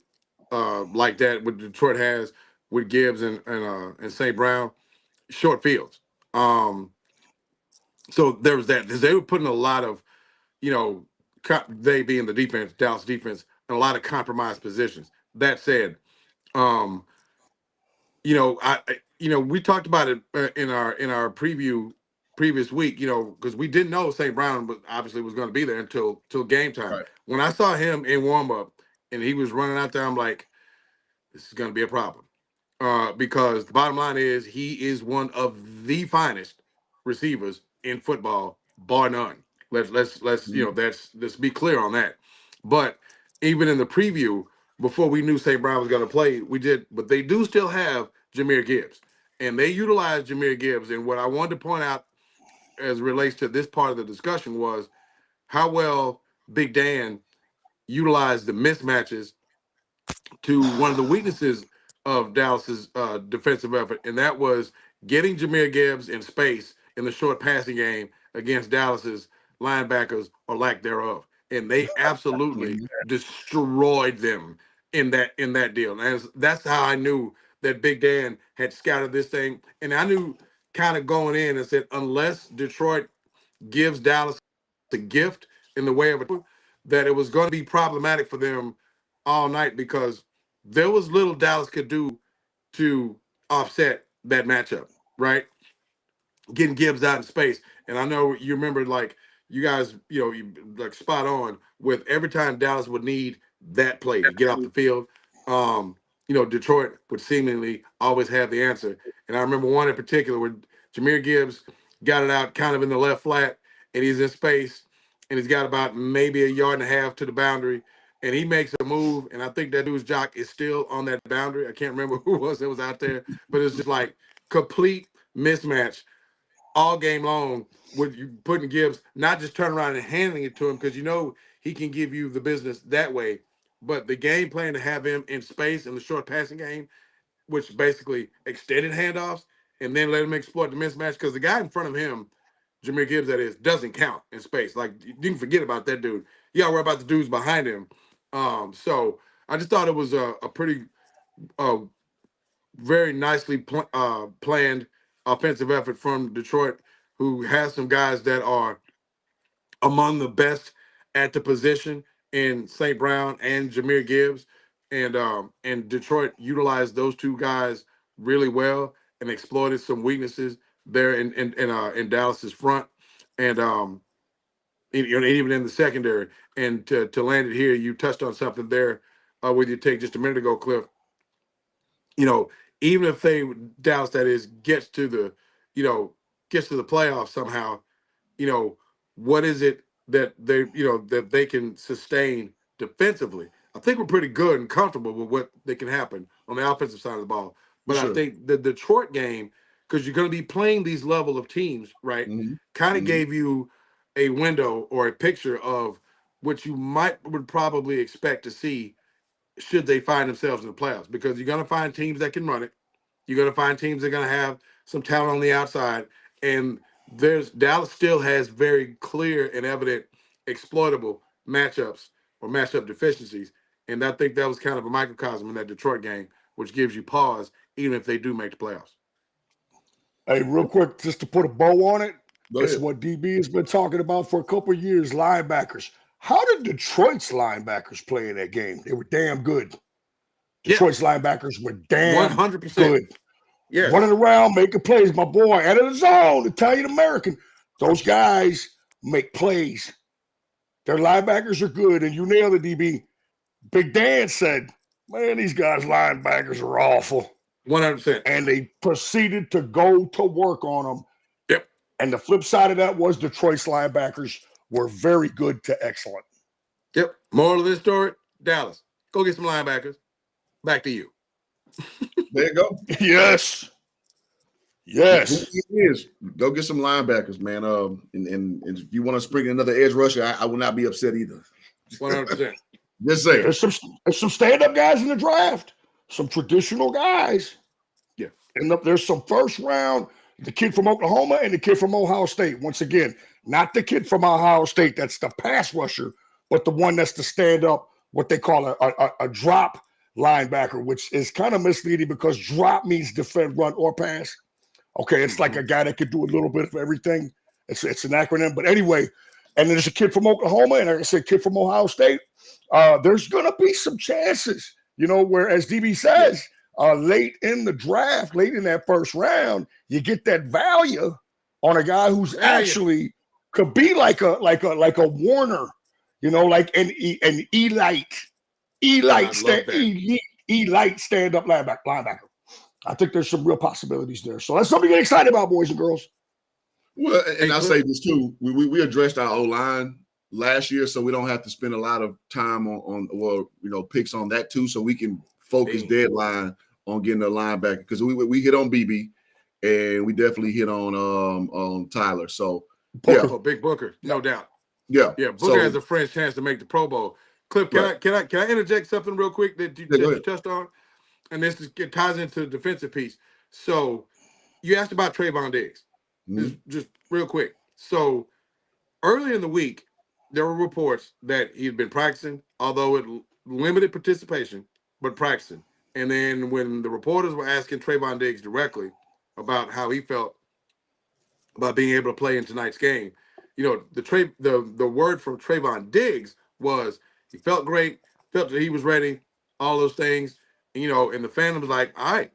[SPEAKER 3] like that, what Detroit has with Gibbs and St. Brown, short fields. So there was that. They were putting a lot of, they being the defense, Dallas defense, in a lot of compromised positions. That said, we talked about it in our preview previous week, because we didn't know St. Brown obviously was going to be there until game time. Right. When I saw him in warm up and he was running out there, I'm like, this is going to be a problem, because the bottom line is he is one of the finest receivers in football, bar none. Let's be clear on that. But even in the preview, before we knew St. Brown was going to play, but they do still have Jahmyr Gibbs, and they utilized Jahmyr Gibbs. And what I wanted to point out as it relates to this part of the discussion was how well Big Dan utilized the mismatches to one of the weaknesses of Dallas's defensive effort, and that was getting Jahmyr Gibbs in space in the short passing game against Dallas's linebackers or lack thereof. And they absolutely destroyed them in that deal. And that's how I knew that Big Dan had scouted this thing. And I knew kind of going in and said, unless Detroit gives Dallas a gift in the way of that it was going to be problematic for them all night, because there was little Dallas could do to offset that matchup, right? Getting Gibbs out in space. And I know you remember, like, you guys, you like spot on with every time Dallas would need that play to get off the field, Detroit would seemingly always have the answer. And I remember one in particular where Jahmyr Gibbs got it out kind of in the left flat, and he's in space, and he's got about maybe 1.5 yards to the boundary, and he makes a move, and I think that dude's jock is still on that boundary. I can't remember who it was that was out there, but it's just like complete mismatch all game long with you putting Gibbs, not just turning around and handing it to him, because he can give you the business that way, but the game plan to have him in space in the short passing game, which basically extended handoffs, and then let him exploit the mismatch, because the guy in front of him, Jahmyr Gibbs, that is, doesn't count in space. Like, you can forget about that dude. You gotta worry about the dudes behind him. So I just thought it was a pretty very nicely planned offensive effort from Detroit, who has some guys that are among the best at the position in St. Brown and Jahmyr Gibbs, and Detroit utilized those two guys really well and exploited some weaknesses there in Dallas's front, and even in the secondary. And to land it here, you touched on something there with your take just a minute ago, Cliff. Even if Dallas, that is, gets to the playoffs somehow, what is it that they can sustain defensively I think we're pretty good and comfortable with what that can happen on the offensive side of the ball. But I think the Detroit game, because you're going to be playing these level of teams, right, kind of gave you a window or a picture of what you would probably expect to see should they find themselves in the playoffs. Because you're going to find teams that can run it. You're going to find teams that are going to have some talent on the outside. And Dallas still has very clear and evident exploitable matchups or matchup deficiencies. And I think that was kind of a microcosm in that Detroit game, which gives you pause, even if they do make the playoffs.
[SPEAKER 2] Hey, real quick, just to put a bow on it,
[SPEAKER 1] It's
[SPEAKER 2] what DB has been talking about for a couple of years, linebackers. How did Detroit's linebackers play in that game? They were damn good. Detroit's linebackers were damn
[SPEAKER 3] 100%.
[SPEAKER 2] good.
[SPEAKER 3] Yeah.
[SPEAKER 2] Running around, making plays. My boy, out of the zone, Italian-American. Those guys make plays. Their linebackers are good, and you nailed it, DB. Big Dan said, man, these guys' linebackers are awful.
[SPEAKER 3] 100%.
[SPEAKER 2] And they proceeded to go to work on them.
[SPEAKER 3] Yep.
[SPEAKER 2] And the flip side of that was Detroit's linebackers were very good to excellent.
[SPEAKER 3] Yep. Moral of this story, Dallas, go get some linebackers. Back to you.
[SPEAKER 1] There you go.
[SPEAKER 2] Yes. Yes.
[SPEAKER 1] It is. Go get some linebackers, man. And if you want to spring another edge rusher, I will not be upset either.
[SPEAKER 3] 100%.
[SPEAKER 1] Just saying.
[SPEAKER 2] There's some stand-up guys in the draft, some traditional guys.
[SPEAKER 3] Yeah.
[SPEAKER 2] And there's some first round, the kid from Oklahoma and the kid from Ohio State. Once again, not the kid from Ohio State that's the pass rusher, but the one that's the stand-up, what they call a drop linebacker, which is kind of misleading because drop means defend, run, or pass. Okay, it's like a guy that could do a little bit of everything. It's an acronym. But anyway, and there's a kid from Oklahoma, and like I said, kid from Ohio State. There's going to be some chances, where, as DB says, late in the draft, late in that first round, you get that value on a guy who's actually could be like a Warner, like an elite stand-up linebacker. I think there's some real possibilities there. So that's something to get excited about, boys and girls.
[SPEAKER 1] Well, and I'll say this too. We addressed our O-line last year, so we don't have to spend a lot of time on picks on that too, so we can focus deadline on getting a linebacker because we hit on BB and we definitely hit on Tyler. So
[SPEAKER 3] Big Booker, no doubt.
[SPEAKER 1] Yeah.
[SPEAKER 3] Booker has a French chance to make the Pro Bowl. Cliff, can I interject something real quick that you touched on? And this ties into the defensive piece. So you asked about Trayvon Diggs. Just real quick. So early in the week, there were reports that he had been practicing, although it limited participation, but practicing. And then when the reporters were asking Trayvon Diggs directly about how he felt about being able to play in tonight's game, the word from Trayvon Diggs was he felt great, felt that he was ready, all those things. And the fandom was like, all right,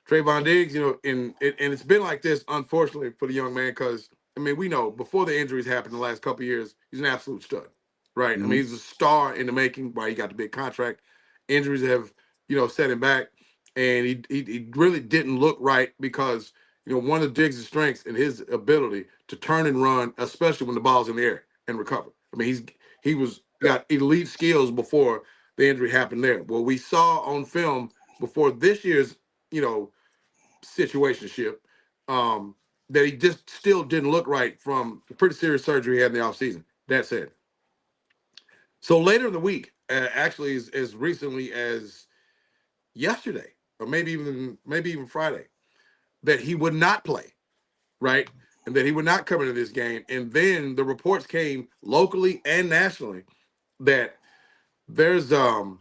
[SPEAKER 3] Trayvon Diggs, and it's been like this, unfortunately, for the young man, because, we know before the injuries happened the last couple of years, he's an absolute stud, right? He's a star in the making, why he got the big contract. Injuries have, set him back, and he really didn't look right because, one of Diggs' strengths and his ability to turn and run, especially when the ball's in the air and recover. He got elite skills before the injury happened there. Well, we saw on film before this year's, situationship, that he just still didn't look right from the pretty serious surgery he had in the offseason. That said. So later in the week, actually as recently as yesterday, or maybe even Friday, that he would not play, right? And that he would not come into this game. And then the reports came locally and nationally that there's that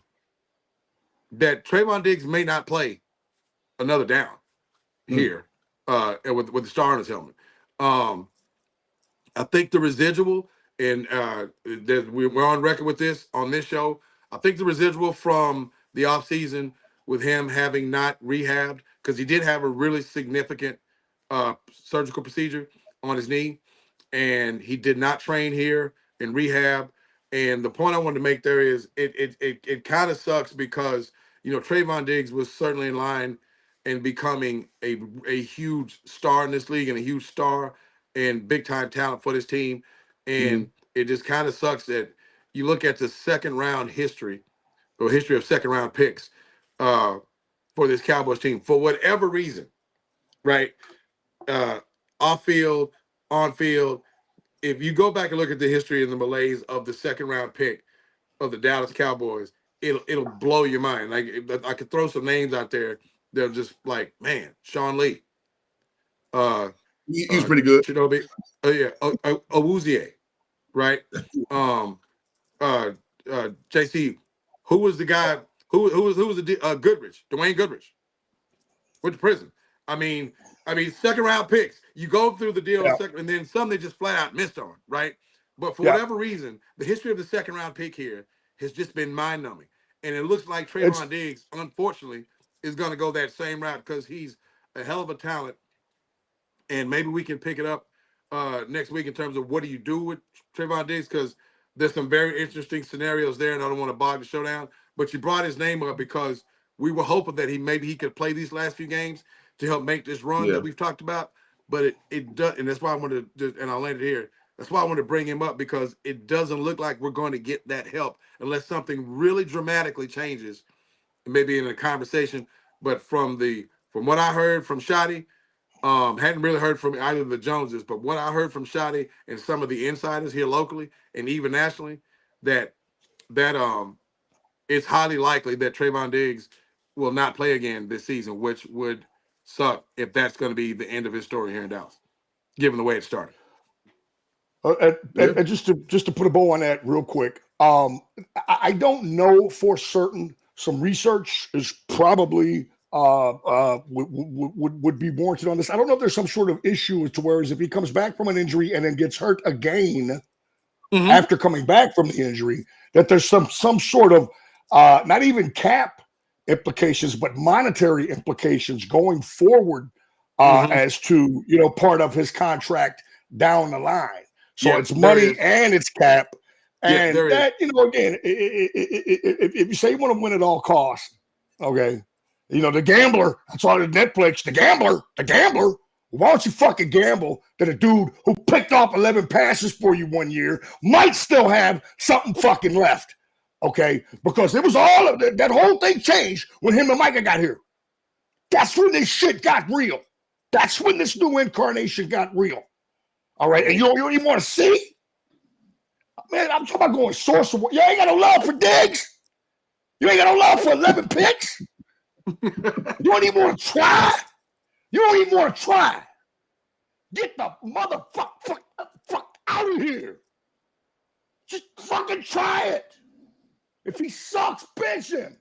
[SPEAKER 3] Trayvon Diggs may not play another down here with the star on his helmet. I think the residual, and we're on record with this on this show, I think the residual from the offseason with him having not rehabbed, because he did have a really significant surgical procedure on his knee, and he did not train here in rehab. And the point I wanted to make there is it kind of sucks because, Trayvon Diggs was certainly in line and becoming a huge star in this league and a huge star and big time talent for this team. And it just kind of sucks that you look at the second round history or history of second-round picks for this Cowboys team for whatever reason, right? Off field, on field. If you go back and look at the history and the malaise of the second-round pick of the Dallas Cowboys, it'll blow your mind. Like I could throw some names out there. They're just like, man, Sean Lee.
[SPEAKER 1] He was pretty good.
[SPEAKER 3] Shinobi, Awuzie, right? JC, who was the guy? Who was the Goodrich? Dwayne Goodrich went to prison. I mean, second round picks. You go through the deal, and then some they just flat out missed on, right? But for whatever reason, the history of the second round pick here has just been mind numbing, and it looks like Trayvon Diggs, unfortunately, is going to go that same route because he's a hell of a talent. And maybe we can pick it up next week in terms of what do you do with Trayvon Diggs, because there's some very interesting scenarios there, and I don't want to bog the show down. But you brought his name up because we were hoping that maybe he could play these last few games to help make this run that we've talked about. But it does, and that's why I wanted to, and I'll land it here. That's why I want to bring him up, because it doesn't look like we're going to get that help unless something really dramatically changes, maybe in a conversation. But from what I heard from Shotty, hadn't really heard from either of the Joneses, but what I heard from Shotty and some of the insiders here locally and even nationally, that it's highly likely that Trayvon Diggs will not play again this season, which would suck if that's going to be the end of his story here in Dallas, given the way it started.
[SPEAKER 2] And just to put a bow on that real quick, I don't know for certain. Some research is probably would be warranted on this. I don't know if there's some sort of issue as to whereas if he comes back from an injury and then gets hurt again after coming back from the injury, that there's some sort of not even cap implications, but monetary implications going forward as to, part of his contract down the line. So it's money and it's cap. And that, again, if you say you want to win at all costs, okay, the gambler, that's all the Netflix, the gambler, why don't you fucking gamble that a dude who picked off 11 passes for you one year might still have something fucking left, okay? Because it was all of that whole thing changed when him and Micah got here. That's when this shit got real. That's when this new incarnation got real. All right, and you don't even want to see? Man, I'm talking about going sorcerer. You ain't got no love for Diggs. You ain't got no love for 11 picks. You don't even want to try. Get the motherfucker out of here. Just fucking try it. If he sucks, bench him.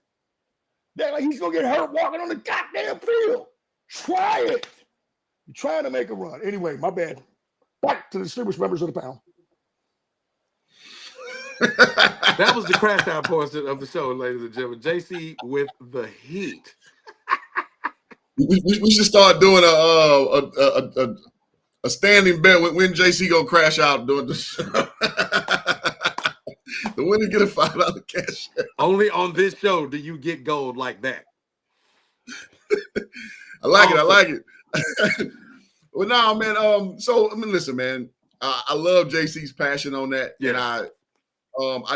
[SPEAKER 2] Then he's going to get hurt walking on the goddamn field. Try it. You're trying to make a run. Anyway, my bad. Back to the distinguished members of the panel.
[SPEAKER 3] That was the crash out portion of the show, ladies and gentlemen. JC with the heat.
[SPEAKER 1] We should start doing a standing bet when JC go crash out during the show. The winner get a $5 cash.
[SPEAKER 3] Only on this show do you get gold like that.
[SPEAKER 1] I like it. Well, no, man. So listen, man. I love JC's passion on that, and I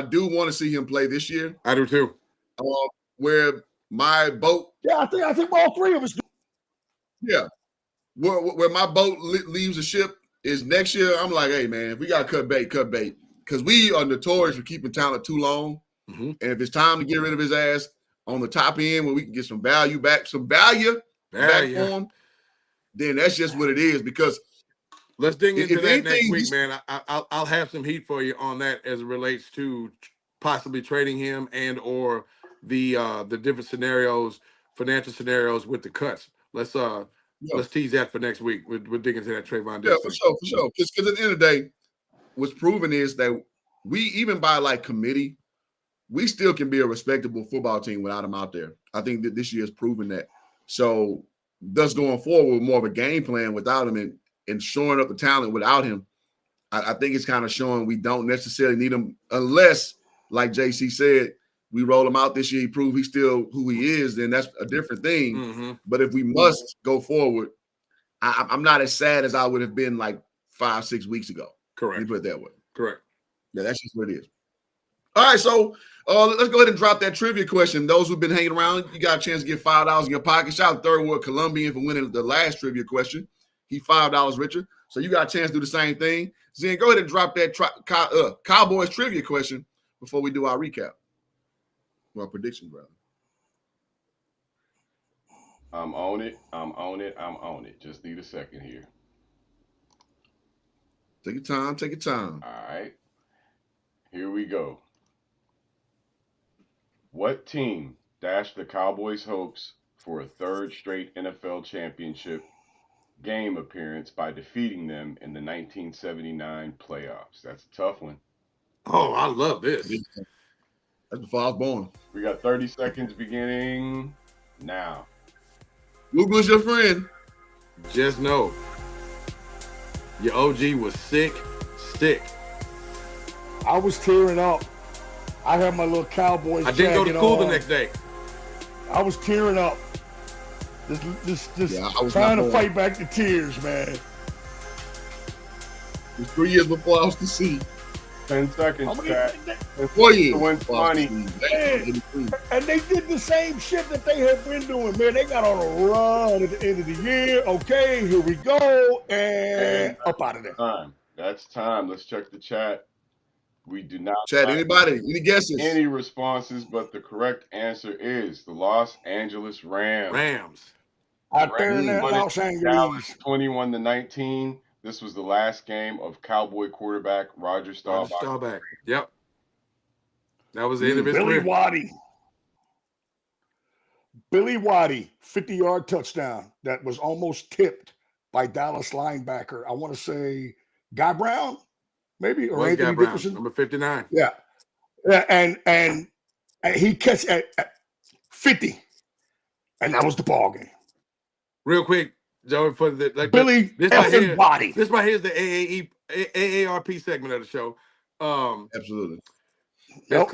[SPEAKER 1] do want to see him play this year.
[SPEAKER 3] I do too.
[SPEAKER 1] Where my boat,
[SPEAKER 2] I think all three of us do.
[SPEAKER 1] Yeah, where my boat leaves the ship is next year. I'm like, hey man, if we got to cut bait, because we are notorious for keeping talent too long. And if it's time to get rid of his ass on the top end, when we can get some value back for him, then that's just what it is. Because
[SPEAKER 3] let's dig into that next week, man. I'll have some heat for you on that as it relates to possibly trading him and or the different scenarios, financial scenarios with the cuts. Let's tease that for next week. We'll dig into that Trayvon Diggs.
[SPEAKER 1] Yeah, for sure. Because at the end of the day, what's proven is that we, even by like committee, we still can be a respectable football team without him out there. I think that this year has proven that. So thus going forward, more of a game plan without him and shoring up the talent without him, I think it's kind of showing we don't necessarily need him unless, like JC said, we roll him out this year, he prove he's still who he is, then that's a different thing. But if we must go forward, I'm not as sad as I would have been like 5-6 weeks ago.
[SPEAKER 3] Correct.
[SPEAKER 1] Let me put it that way.
[SPEAKER 3] Correct.
[SPEAKER 1] Yeah, that's just what it is. All right, so let's go ahead and drop that trivia question. Those who've been hanging around, you got a chance to get $5 in your pocket. Shout out to Third World Colombian for winning the last trivia question. He $5 richer. So you got a chance to do the same thing. Zen, go ahead and drop that Cowboys trivia question before we do our recap. Well, our predictions, brother.
[SPEAKER 4] I'm on it. Just need a second here.
[SPEAKER 1] Take your time. Take your time.
[SPEAKER 4] All right. Here we go. What team dashed the Cowboys' hopes for a third straight NFL championship game appearance by defeating them in the 1979 playoffs? That's a tough one.
[SPEAKER 3] Oh, I love this.
[SPEAKER 1] That's before I was born.
[SPEAKER 4] We got 30 seconds beginning now.
[SPEAKER 1] Google's your friend.
[SPEAKER 3] Just know your OG was sick.
[SPEAKER 2] I was tearing up. I had my little Cowboys
[SPEAKER 3] I didn't go to
[SPEAKER 2] jacket
[SPEAKER 3] school
[SPEAKER 2] on.
[SPEAKER 3] the next day.
[SPEAKER 2] I was tearing up. Just
[SPEAKER 1] I was
[SPEAKER 2] trying
[SPEAKER 1] not
[SPEAKER 2] to
[SPEAKER 1] born.
[SPEAKER 2] fight back the tears, man.
[SPEAKER 1] It was 3 years before I was to see.
[SPEAKER 4] 10 seconds,
[SPEAKER 2] How many-
[SPEAKER 4] chat.
[SPEAKER 1] 4 years.
[SPEAKER 4] To win
[SPEAKER 1] before I was
[SPEAKER 4] 20.
[SPEAKER 1] to see.
[SPEAKER 2] And they did the same shit that they had been doing, man. They got on a run at the end of the year. Okay, here we go. And up out of there.
[SPEAKER 4] Time. That's time. Let's check the chat. We do not
[SPEAKER 1] Chad,
[SPEAKER 4] have
[SPEAKER 1] anybody? Any guesses?
[SPEAKER 4] any responses, but the correct answer is the Los Angeles Rams.
[SPEAKER 3] Rams.
[SPEAKER 2] Out there in that
[SPEAKER 4] Won it
[SPEAKER 2] Los
[SPEAKER 4] in Dallas,
[SPEAKER 2] Angeles.
[SPEAKER 4] 21-19. This was the last game of Cowboy quarterback Roger Staubach.
[SPEAKER 3] Staubach. Yep. That was the end of his
[SPEAKER 2] Billy
[SPEAKER 3] career.
[SPEAKER 2] Waddy, 50-yard touchdown that was almost tipped by Dallas linebacker. I want to say Guy Brown, maybe, or
[SPEAKER 3] Was
[SPEAKER 2] Anthony
[SPEAKER 3] Guy Brown,
[SPEAKER 2] Dickerson.
[SPEAKER 3] number 59.
[SPEAKER 2] Yeah, and he catch at 50, and that was the ball game.
[SPEAKER 3] Real quick, Joey, for the
[SPEAKER 2] Billy
[SPEAKER 3] this right
[SPEAKER 2] effing
[SPEAKER 3] here,
[SPEAKER 2] Waddy.
[SPEAKER 3] this right here is the AARP segment of the show.
[SPEAKER 1] Absolutely.
[SPEAKER 2] Yep,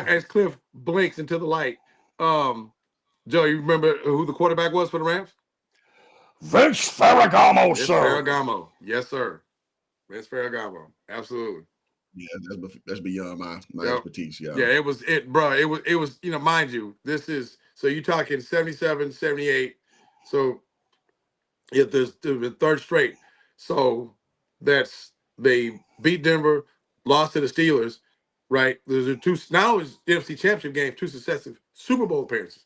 [SPEAKER 3] As Cliff blinks into the light, Joe, you remember who the quarterback was for the Rams?
[SPEAKER 2] Vince Ferragamo,
[SPEAKER 3] Vince
[SPEAKER 2] sir.
[SPEAKER 3] Ferragamo. Yes, sir. Vince Ferragamo. Absolutely.
[SPEAKER 1] Yeah, that's beyond my
[SPEAKER 3] Yep.
[SPEAKER 1] expertise. Yeah.
[SPEAKER 3] Yeah, it was, mind you, this is, so you're talking 77, 78. So if there's the third straight. So that's, they beat Denver, lost to the Steelers, right? Those are two, now it's the NFC Championship game, 2 successive Super Bowl appearances.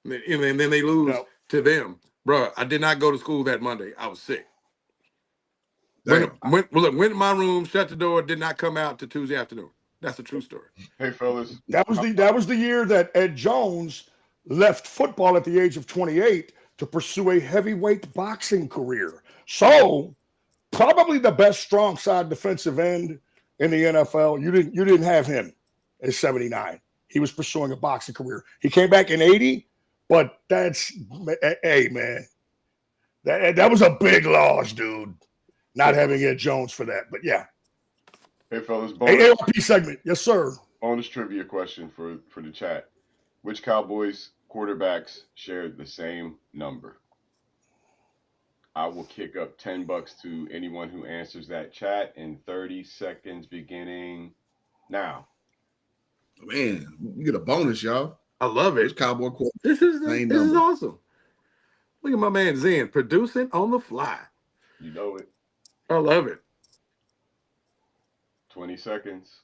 [SPEAKER 3] And then they lose to them. Bro, I did not go to school that Monday. I was sick. Went in my room, shut the door, did not come out till Tuesday afternoon. That's a true story.
[SPEAKER 4] Hey, fellas.
[SPEAKER 2] That was the year that Ed Jones left football at the age of 28 to pursue a heavyweight boxing career. So, probably the best strong side defensive end in the NFL. You didn't have him in 79. He was pursuing a boxing career. He came back in 80, but that's, hey man, that was a big loss, dude. Not having Ed Jones for that, but yeah.
[SPEAKER 4] Hey, fellas.
[SPEAKER 2] AARP segment, yes sir.
[SPEAKER 4] Bonus trivia question for the chat. Which Cowboys quarterbacks shared the same number? I will kick up $10 to anyone who answers that chat in 30 seconds beginning now.
[SPEAKER 1] Man, you get a bonus, y'all.
[SPEAKER 3] I love
[SPEAKER 1] It's
[SPEAKER 3] it.
[SPEAKER 1] Cowboy quarterback.
[SPEAKER 3] This is
[SPEAKER 1] number.
[SPEAKER 3] awesome. Look at my man Zen producing on the fly.
[SPEAKER 4] You know it.
[SPEAKER 3] I love it.
[SPEAKER 4] 20 seconds.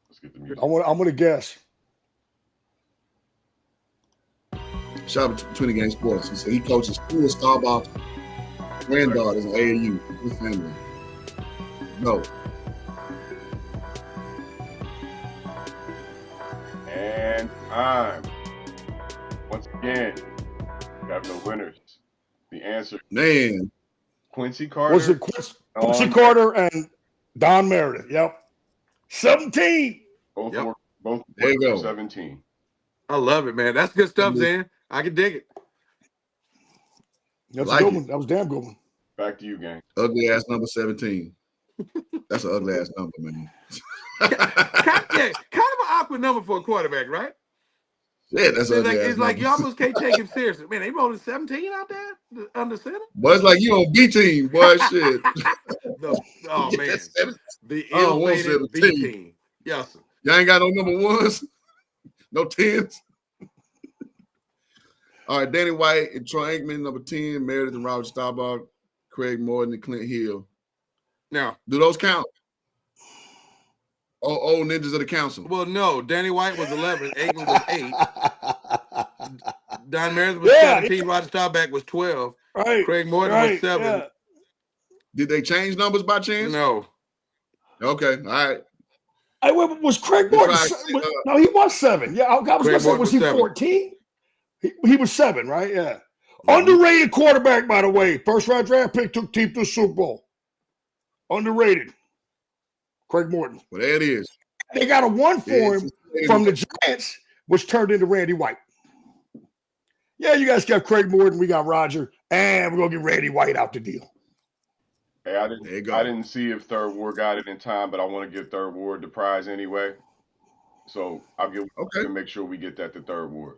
[SPEAKER 4] Let's get the music.
[SPEAKER 2] I'm gonna guess.
[SPEAKER 1] Shout out to 20 Game Sports. He said he coaches school of Starbucks granddaughters in AAU. His family. No.
[SPEAKER 4] And time. Once again, we have no winners. The answer,
[SPEAKER 1] Man.
[SPEAKER 4] Quincy Carter.
[SPEAKER 2] Was it Quincy Carter and Don Meredith? Yep. 17.
[SPEAKER 4] Both
[SPEAKER 3] Yep.
[SPEAKER 4] both
[SPEAKER 1] There you
[SPEAKER 4] were
[SPEAKER 1] go.
[SPEAKER 4] 17.
[SPEAKER 3] I love it, man. That's good stuff, Zen. I can dig it.
[SPEAKER 2] That's
[SPEAKER 1] Like
[SPEAKER 2] a good
[SPEAKER 1] it.
[SPEAKER 2] one. That was a damn good one.
[SPEAKER 4] Back to you, gang.
[SPEAKER 1] Ugly ass number 17. That's an ugly ass number, man.
[SPEAKER 3] Kind of an awkward number for a quarterback, right?
[SPEAKER 1] Yeah, that's ugly ass
[SPEAKER 3] It's like you
[SPEAKER 1] numbers.
[SPEAKER 3] almost can't take him seriously. Man, they rolling 17 out there under center.
[SPEAKER 1] Boy, it's like you on B team, boy. Shit.
[SPEAKER 3] Oh man,
[SPEAKER 1] Yes,
[SPEAKER 3] the
[SPEAKER 1] I don't want
[SPEAKER 3] ill-fated B
[SPEAKER 1] 17.
[SPEAKER 3] team. Yes, sir.
[SPEAKER 1] Y'all ain't got no number ones, no tens. All right, Danny White and Troy Aikman, number 10, Meredith and Robert Staubach, Craig Morton and Clint Hill.
[SPEAKER 3] Now,
[SPEAKER 1] do those count? Old ninjas of the council.
[SPEAKER 3] Well, no. Danny White was 11. Aikman was 8. Don Meredith was 17. Roger Staubach was 12.
[SPEAKER 2] Right.
[SPEAKER 3] Craig Morton was 7.
[SPEAKER 2] Yeah.
[SPEAKER 1] Did they change numbers by chance?
[SPEAKER 3] No.
[SPEAKER 1] Okay. All right.
[SPEAKER 2] Was Craig Morton? No, he was 7. Yeah, I was going to say, was he 14? He was 7, right? Yeah. Mm-hmm. Underrated quarterback, by the way. First round draft pick, took team to the Super Bowl. Underrated. Craig Morton.
[SPEAKER 1] Well, there it is.
[SPEAKER 2] They got a 1 for him from the Giants, which turned into Randy White. Yeah, you guys got Craig Morton, we got Roger, and we're gonna get Randy White out the deal.
[SPEAKER 4] Hey, I didn't see if Third Ward got it in time, but I want to give Third Ward the prize anyway. So I'll give to make sure we get that to Third Ward.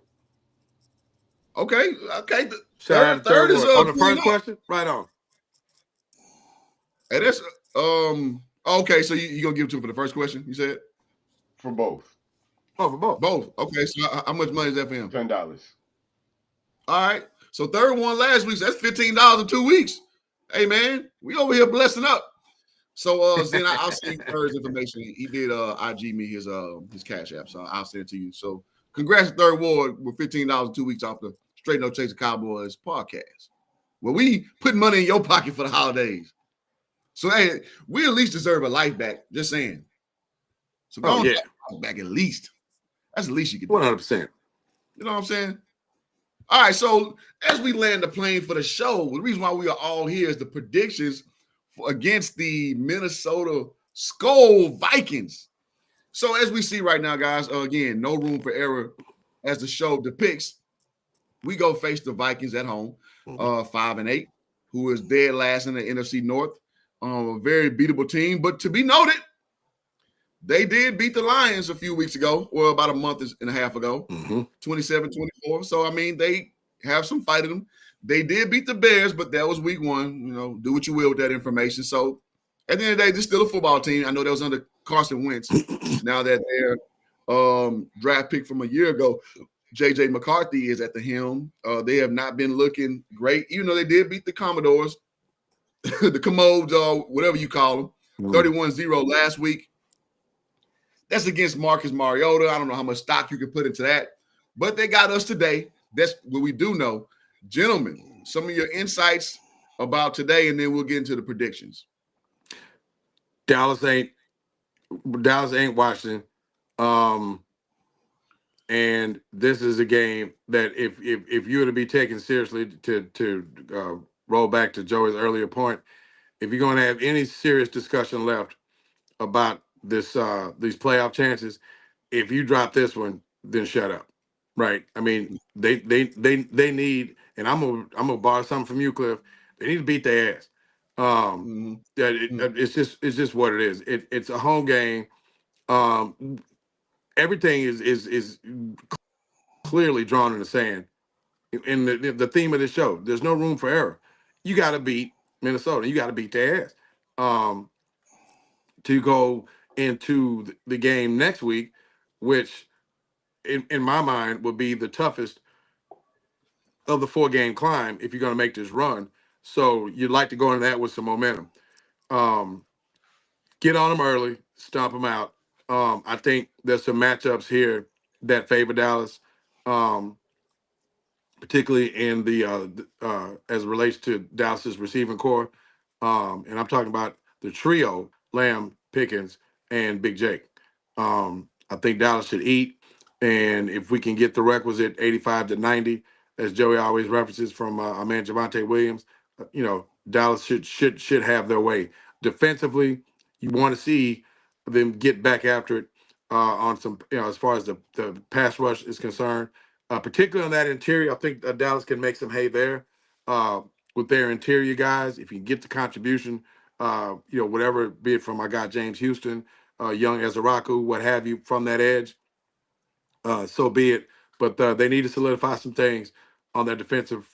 [SPEAKER 1] Okay.
[SPEAKER 3] Third is on the first question. Right on.
[SPEAKER 1] Hey, that's okay. So you're gonna give it to him for the first question? You said
[SPEAKER 4] for both.
[SPEAKER 3] Oh, for both.
[SPEAKER 1] Both. Okay. So how much money is that for him?
[SPEAKER 4] $10.
[SPEAKER 1] All right. So third one last week. So that's $15 in 2 weeks. Hey man, we over here blessing up. So Zen, I'll send you Third's information. He did IG me his Cash App, so I'll send it to you. So congrats to Third Ward with $15 in 2 weeks off the Straight No Chaser Cowboys podcast. Well, we put money in your pocket for the holidays. So hey, we at least deserve a life back. Just saying. So go back at least. That's the least you can do.
[SPEAKER 3] 100%.
[SPEAKER 1] You know what I'm saying? All right. So as we land the plane for the show, the reason why we are all here is the predictions against the Minnesota Skull Vikings. So as we see right now, guys, again, no room for error as the show depicts. We go face the Vikings at home, 5-8, who is dead last in the NFC North. A very beatable team, but to be noted, they did beat the Lions a few weeks ago, or about a month and a half ago, 27-24. So, I mean, they have some fight in them. They did beat the Bears, but that was week 1. You know, do what you will with that information. So, at the end of the day, they're still a football team. I know that was under Carson Wentz. Now that their draft pick from a year ago, J.J. McCarthy, is at the helm. They have not been looking great, even though they did beat the Commodores, the Commodes, whatever you call them, 31-0 last week. That's against Marcus Mariota. I don't know how much stock you can put into that, but they got us today. That's what we do know. Gentlemen, some of your insights about today, and then we'll get into the predictions.
[SPEAKER 3] Dallas ain't Washington. And this is a game that if you were to be taken seriously, to roll back to Joey's earlier point, if you're going to have any serious discussion left about these playoff chances, if you drop this one, then shut up. Right? I mean, they need, and I'm gonna borrow something from you, Cliff. They need to beat their ass. It's just what it is. It's a home game. Everything is clearly drawn in the sand. And the theme of this show, there's no room for error. You got to beat Minnesota. You got to beat their ass to go into the game next week, which in my mind would be the toughest of the 4-game climb if you're going to make this run. So you'd like to go into that with some momentum. Get on them early, stomp them out. I think there's some matchups here that favor Dallas, particularly in the as it relates to Dallas's receiving core. And I'm talking about the trio, Lamb, Pickens, and Big Jake. I think Dallas should eat. And if we can get the requisite 85-90, as Joey always references from our man Javonte Williams, Dallas should have their way. Defensively, you want to see them get back after it on some, as far as the pass rush is concerned. Particularly on that interior, I think Dallas can make some hay there with their interior guys. If you get the contribution, whatever, be it from my guy James Houston, Young Ezeraku, what have you, from that edge, so be it. but they need to solidify some things on their defensive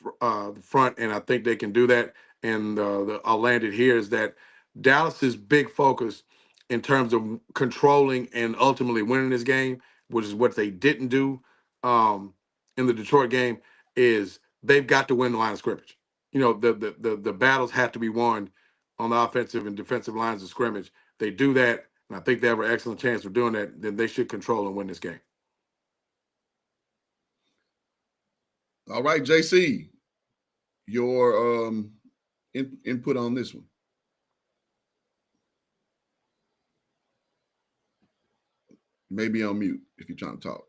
[SPEAKER 3] front, and I think they can do that. And I'll land it here is that Dallas's big focus in terms of controlling and ultimately winning this game, which is what they didn't do in the Detroit game, is they've got to win the line of scrimmage. You know, the battles have to be won on the offensive and defensive lines of scrimmage. They do that, and I think they have an excellent chance of doing that. Then they should control and win this game.
[SPEAKER 1] All right, JC, your input on this one. Maybe on mute if you're trying to talk.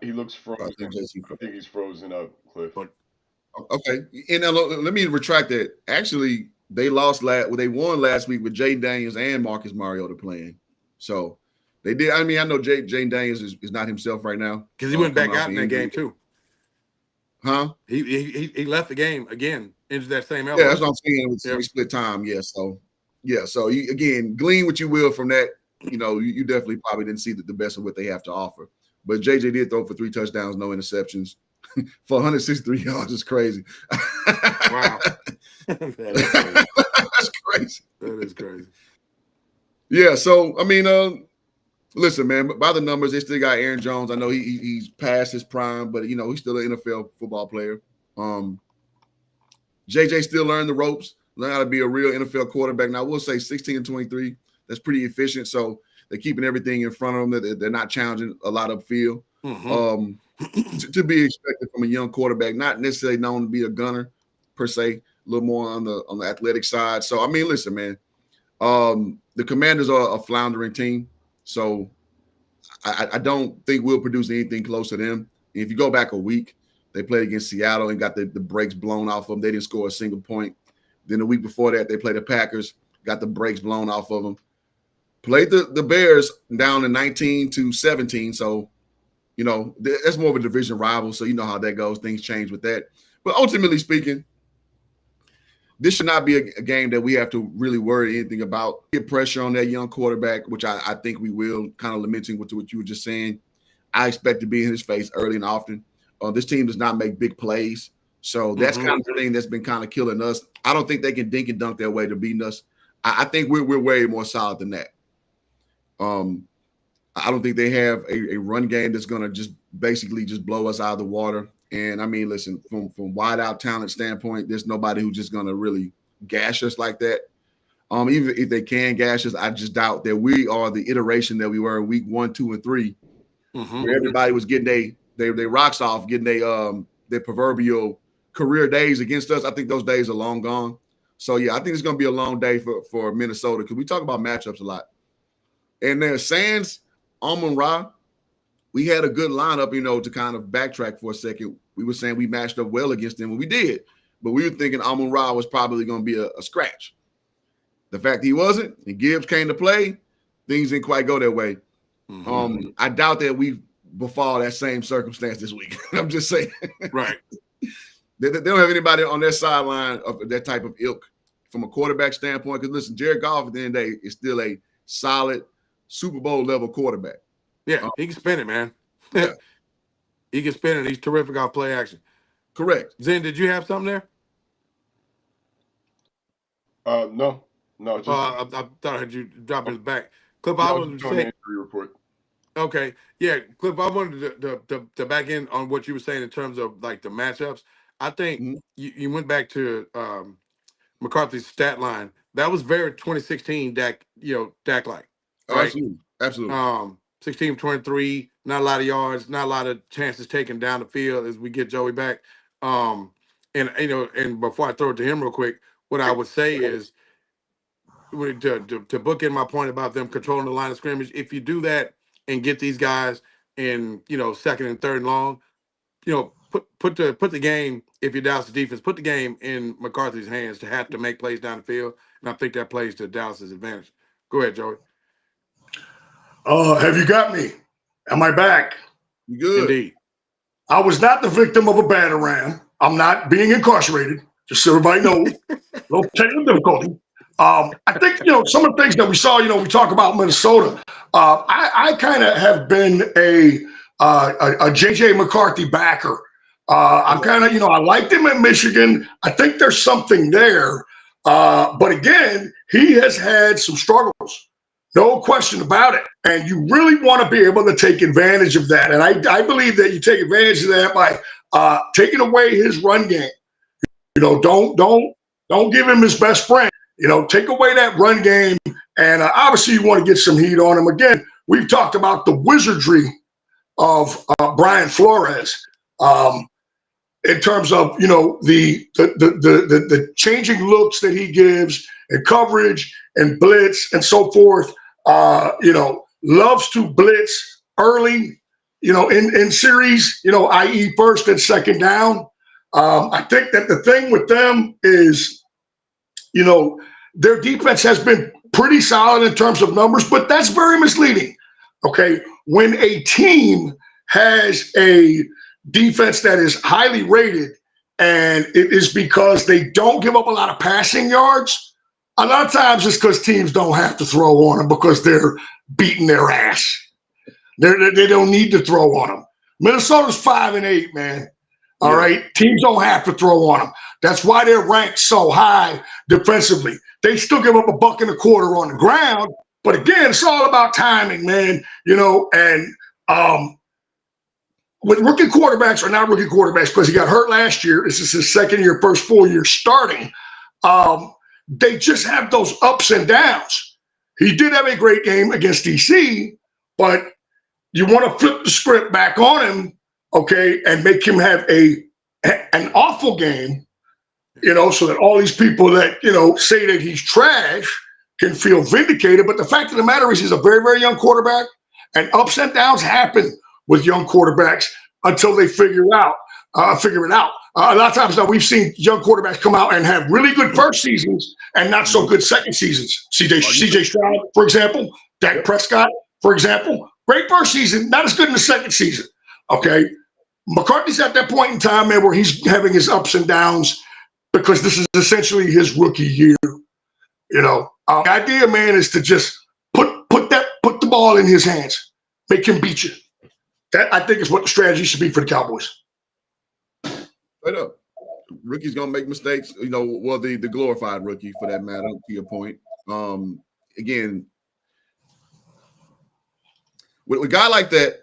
[SPEAKER 4] He looks frozen. I think he's frozen up, Cliff.
[SPEAKER 1] Okay, and let me retract that. Actually, they won last week with Jay Daniels and Marcus Mariota playing. So they did. I mean, I know Jay Daniels is not himself right now
[SPEAKER 3] because he went back out in that game too.
[SPEAKER 1] Huh?
[SPEAKER 3] He left the game again into that same elbow.
[SPEAKER 1] Yeah, that's what I'm saying. With split time. Yeah. So you, again, glean what you will from that. You know, you definitely probably didn't see the best of what they have to offer. But JJ did throw for 3 touchdowns, no interceptions, for 163 yards. Is crazy.
[SPEAKER 3] Wow.
[SPEAKER 1] That's crazy.
[SPEAKER 3] That is crazy.
[SPEAKER 1] Yeah. So I mean, listen, man. By the numbers, they still got Aaron Jones. I know he's past his prime, but you know he's still an NFL football player. JJ still learned the ropes, learn how to be a real NFL quarterback. Now I will say 16-23. That's pretty efficient. So they're keeping everything in front of them. They're not challenging a lot upfield. Mm-hmm. To be expected from a young quarterback, not necessarily known to be a gunner per se, a little more on the athletic side. So I mean, listen, man. The Commanders are a floundering team, so I don't think we'll produce anything close to them. And if you go back a week, they played against Seattle and got the brakes blown off of them. They didn't score a single point. Then the week before that, they played the Packers, got the brakes blown off of them. Played the Bears down to 19-17. So, you know, that's more of a division rival. So you know how that goes. Things change with that. But ultimately speaking, this should not be a game that we have to really worry anything about. Get pressure on that young quarterback, which I think we will, kind of lamenting what you were just saying. I expect to be in his face early and often. This team does not make big plays. So that's kind of the thing that's been kind of killing us. I don't think they can dink and dunk their way to beating us. I think we're way more solid than that. I don't think they have a run game that's going to just basically just blow us out of the water. And I mean, listen, from wide out talent standpoint, there's nobody who's just going to really gash us like that. Even if they can gash us, I just doubt that we are the iteration that we were in week 1, 2, and 3, where everybody was getting their rocks off, getting their proverbial career days against us. I think those days are long gone. So yeah, I think it's going to be a long day for Minnesota because we talk about matchups a lot. And then Sans, Amon-Ra, we had a good lineup, you know, to kind of backtrack for a second. We were saying we matched up well against them, and we did. But we were thinking Amon-Ra was probably going to be a scratch. The fact he wasn't, and Gibbs came to play, things didn't quite go that way. I doubt that we befall that same circumstance this week. I'm just saying.
[SPEAKER 3] Right.
[SPEAKER 1] They don't have anybody on their sideline of that type of ilk from a quarterback standpoint. Because, listen, Jared Goff at the end of the day is still a solid Super Bowl level quarterback.
[SPEAKER 3] Yeah, he can spin it, man.
[SPEAKER 1] Yeah.
[SPEAKER 3] He can spin it. He's terrific off play action.
[SPEAKER 1] Correct.
[SPEAKER 3] Zen, did you have something there?
[SPEAKER 4] No. Just,
[SPEAKER 3] I thought I had you drop in the back. Cliff, I wanted to say
[SPEAKER 4] injury report.
[SPEAKER 3] Okay, yeah, Cliff, I wanted to back in on what you were saying in terms of like the matchups. I think you went back to McCarthy's stat line. That was very 2016 Dak like. Right?
[SPEAKER 1] Absolutely.
[SPEAKER 3] 16 of 23, not a lot of yards, not a lot of chances taken down the field as we get Joey back. And before I throw it to him real quick, what I would say is to book in my point about them controlling the line of scrimmage. If you do that and get these guys in, second and third and long, put the game, if you're Dallas defense, put the game in McCarthy's hands to have to make plays down the field. And I think that plays to Dallas's advantage. Go ahead, Joey.
[SPEAKER 2] Have you got me? Am I back?
[SPEAKER 1] You good?
[SPEAKER 3] Indeed.
[SPEAKER 2] I was not the victim of a batarang. I'm not being incarcerated, just so everybody knows. No technical difficulty. I think, some of the things that we saw, we talk about Minnesota. I kind of have been a
[SPEAKER 5] a J.J. McCarthy backer. I'm kind of, I liked him in Michigan. I think there's something there. But again, he has had some struggles. No question about it. And you really want to be able to take advantage of that. And I believe that you take advantage of that by taking away his run game. Don't give him his best friend. Take away that run game. And obviously you want to get some heat on him. Again, we've talked about the wizardry of Brian Flores in terms of, the changing looks that he gives and coverage and blitz and so forth. Loves to blitz early, in series, i.e. first and second down. I think that the thing with them is, their defense has been pretty solid in terms of numbers, but that's very misleading. Okay. When a team has a defense that is highly rated and it is because they don't give up a lot of passing yards, a lot of times it's because teams don't have to throw on them because they're beating their ass. They don't need to throw on them. Minnesota's 5-8, man. All right. Teams don't have to throw on them. That's why they're ranked so high defensively. They still give up $1.25 on the ground. But again, it's all about timing, man. And with rookie quarterbacks or not rookie quarterbacks, because he got hurt last year, this is his second year, first full year starting. They just have those ups and downs. He did have a great game against DC, but you want to flip the script back on him, okay, and make him have an awful game, so that all these people that, say that he's trash can feel vindicated. But the fact of the matter is he's a very, very young quarterback, and ups and downs happen with young quarterbacks until they figure it out. A lot of times now we've seen young quarterbacks come out and have really good first seasons and not so good second seasons. CJ Stroud, for example, Dak Prescott, for example, great first season, not as good in the second season. Okay. McCarthy's at that point in time, man, where he's having his ups and downs because this is essentially his rookie year. The idea, man, is to just put the ball in his hands, make him beat you. That I think is what the strategy should be for the Cowboys.
[SPEAKER 1] Right up. Rookie's gonna make mistakes, the glorified rookie for that matter, to your point. Again, with a guy like that,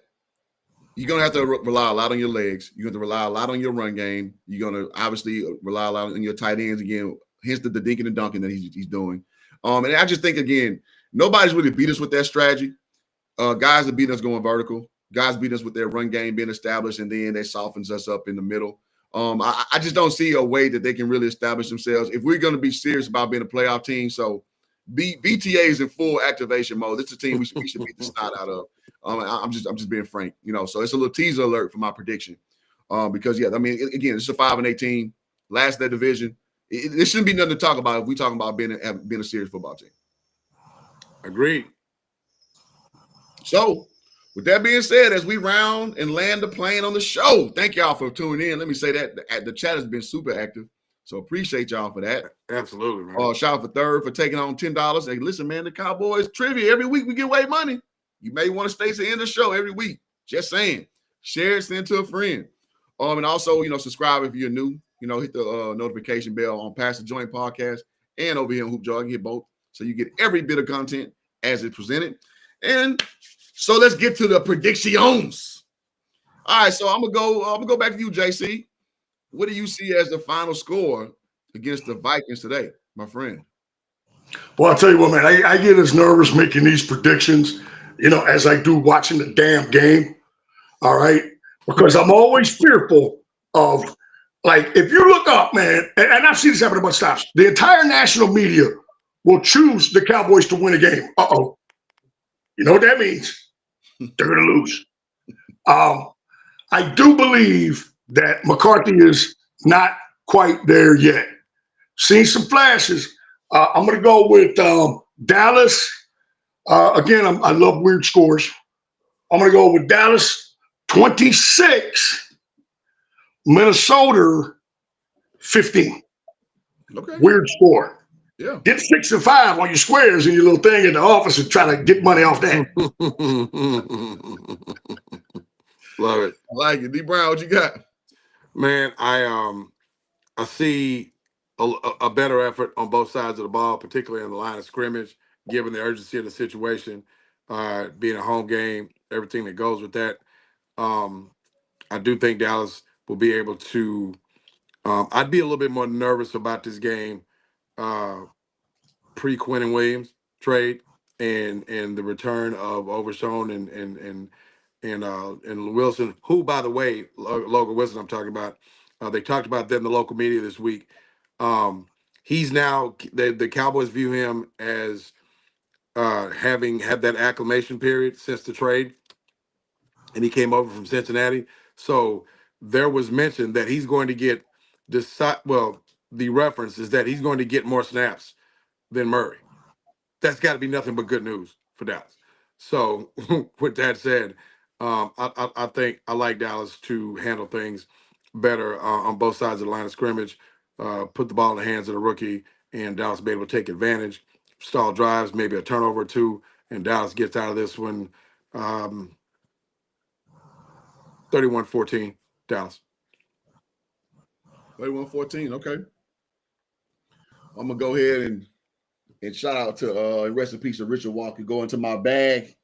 [SPEAKER 1] you're gonna have to rely a lot on your legs. You're gonna rely a lot on your run game. You're gonna obviously rely a lot on your tight ends again, hence the dinking and dunking that he's doing. And I just think again, nobody's really beat us with that strategy. Guys that beat us going vertical, guys beat us with their run game being established, and then they softens us up in the middle. I just don't see a way that they can really establish themselves if we're going to be serious about being a playoff team. So BTA is in full activation mode. This is a team we should beat the snot out of. I'm just being frank, so it's a little teaser alert for my prediction. Because again, it's a 5-8 team, last in that division. It shouldn't be nothing to talk about if we're talking about being a serious football team.
[SPEAKER 3] Agreed.
[SPEAKER 1] So with that being said, as we round and land the plane on the show, thank y'all for tuning in. Let me say that the chat has been super active, so appreciate y'all for that.
[SPEAKER 3] Absolutely, man.
[SPEAKER 1] Shout out for Third for taking on $10. Hey, listen, man, the Cowboys trivia every week we give away money. You may want to stay to the end of the show every week. Just saying, share it, send it to a friend. And also, subscribe if you're new. Hit the notification bell on Pass the Joint podcast and over here on Hoop Jar. You get both, so you get every bit of content as it's presented. And so let's get to the predictions. All right, so I'm gonna go back to you, JC. What do you see as the final score against the Vikings today, my friend?
[SPEAKER 5] Well, I'll tell you what, man, I get as nervous making these predictions, as I do watching the damn game. All right, because I'm always fearful of, like, if you look up, man, and I've seen this happen a bunch of times, the entire national media will choose the Cowboys to win a game. Uh-oh. You know what that means? They're going to lose. I do believe that McCarthy is not quite there yet. Seen some flashes. I'm going to go with Dallas. Again, I love weird scores. I'm going to go with Dallas 26, Minnesota 15.
[SPEAKER 1] Okay.
[SPEAKER 5] Weird score.
[SPEAKER 1] Yeah.
[SPEAKER 5] Get 6 and 5 on your squares in your little thing in the office and try to get money off that.
[SPEAKER 3] Love it.
[SPEAKER 1] I like it. D Brown, what you got?
[SPEAKER 3] Man, I see a better effort on both sides of the ball, particularly in the line of scrimmage, given the urgency of the situation, being a home game, everything that goes with that. I do think Dallas will be able to. I'd be a little bit more nervous about this game pre-Quentin Williams trade and the return of Overshone and Wilson, who, by the way, Logan Wilson, I'm talking about. They talked about that in the local media this week. He's now the Cowboys view him as having had that acclimation period since the trade, and he came over from Cincinnati. So there was mention that he's going to get the reference is that he's going to get more snaps than Murray. That's got to be nothing but good news for Dallas. So with that said, I think I like Dallas to handle things better on both sides of the line of scrimmage, put the ball in the hands of the rookie, and Dallas be able to take advantage, stall drives, maybe a turnover or two, and Dallas gets out of this one 31-14, Dallas.
[SPEAKER 1] 31-14, okay. I'm going to go ahead and shout out to rest in peace to Richard Walker, going to my bag,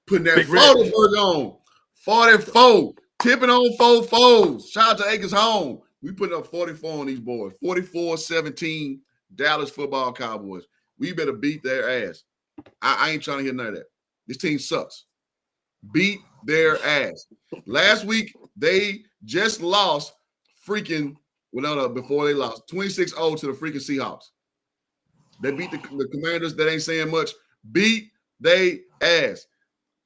[SPEAKER 1] putting that
[SPEAKER 3] Big
[SPEAKER 1] photo
[SPEAKER 3] Rich.
[SPEAKER 1] on. 44, tipping on 4 Shout out to Acres Home. We putting up 44 on these boys. 44-17, Dallas football Cowboys. We better beat their ass. I ain't trying to hear none of that. This team sucks. Beat their ass. Last week, they just lost before they lost 26-0 to the freaking Seahawks. They beat the Commanders. That ain't saying much. Beat they ass.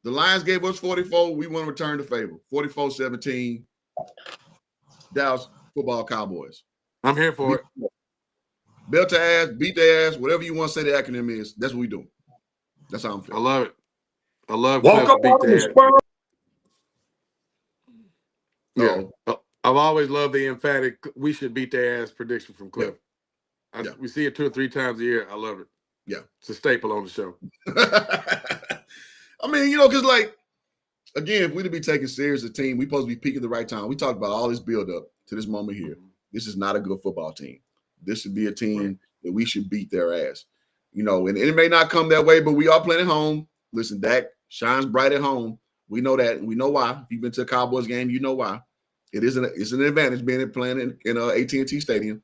[SPEAKER 1] The Lions gave us 44. We want to return the favor. 44-17. Dallas football Cowboys.
[SPEAKER 3] I'm here for it.
[SPEAKER 1] Belt to ass, beat their ass, whatever you want to say the acronym is. That's what we do. That's how I'm feeling.
[SPEAKER 3] I love it. I love
[SPEAKER 5] Walk
[SPEAKER 3] Cliff
[SPEAKER 5] up
[SPEAKER 3] beat
[SPEAKER 5] on the
[SPEAKER 3] the
[SPEAKER 5] spur.
[SPEAKER 3] Yeah. I've always loved the emphatic we should beat their ass prediction from Cliff.
[SPEAKER 1] Yeah.
[SPEAKER 3] We see it 2 or 3 times a year. I love it.
[SPEAKER 1] Yeah.
[SPEAKER 3] It's a staple on the show.
[SPEAKER 1] I mean, because again, if we'd be taking serious a team, we supposed to be peaking at the right time. We talked about all this build up to this moment here. This is not a good football team. This should be a team that we should beat their ass. And it may not come that way, but we are playing at home. Listen, Dak shines bright at home. We know that. We know why. If you've been to a Cowboys game, you know why. It's an advantage playing in AT&T Stadium.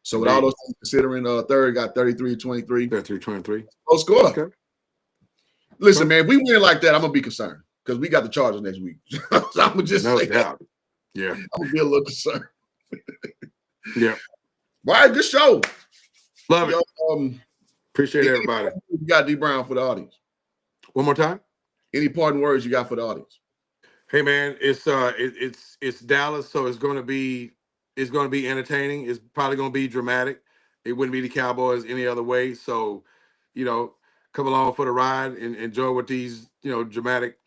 [SPEAKER 1] So with all those things considering, third got 33-23.
[SPEAKER 3] 33-23.
[SPEAKER 1] Low score.
[SPEAKER 3] Okay.
[SPEAKER 1] Listen, man, if we win like that, I'm gonna be concerned because we got the Chargers next week. So I'm gonna just
[SPEAKER 3] No
[SPEAKER 1] say
[SPEAKER 3] doubt.
[SPEAKER 1] that.
[SPEAKER 3] Yeah.
[SPEAKER 1] I'm gonna be a little concerned.
[SPEAKER 3] Yeah.
[SPEAKER 1] All right, good show.
[SPEAKER 3] Love it. Appreciate everybody.
[SPEAKER 1] You got D Brown for the audience.
[SPEAKER 3] One more time.
[SPEAKER 1] Any parting words you got for the audience?
[SPEAKER 3] Hey man, it's Dallas, so it's gonna be entertaining. It's probably gonna be dramatic. It wouldn't be the Cowboys any other way. So, come along for the ride and enjoy what these, dramatic,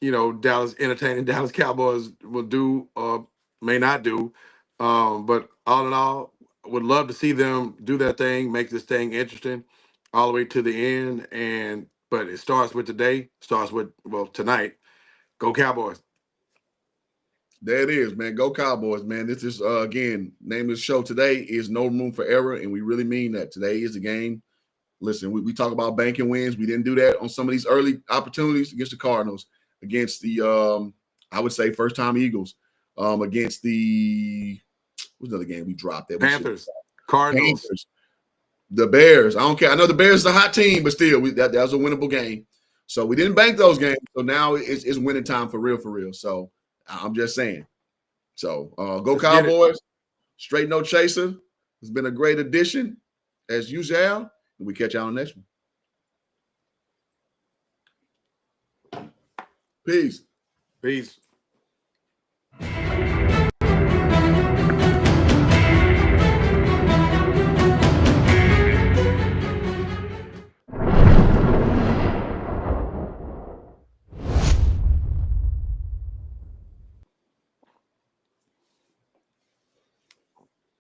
[SPEAKER 3] entertaining Dallas Cowboys will do or may not do. But all in all, would love to see them do their thing, make this thing interesting all the way to the end. But it starts with today, tonight. Go Cowboys.
[SPEAKER 1] There it is, man. Go Cowboys, man. This is, again, name of the show today is No Room for Error, and we really mean that. Today is the game. Listen, we talk about banking wins. We didn't do that on some of these early opportunities against the Cardinals, against the, I would say, first-time Eagles, against the – what's another game we dropped there?
[SPEAKER 3] Panthers, Cardinals.
[SPEAKER 1] Panthers, the Bears. I don't care. I know the Bears is a hot team, but still, that was a winnable game. So we didn't bank those games. So now it's winning time for real. So I'm just saying. So go Cowboys. Straight no chaser. It's been a great addition as usual. And we catch y'all on the next one. Peace.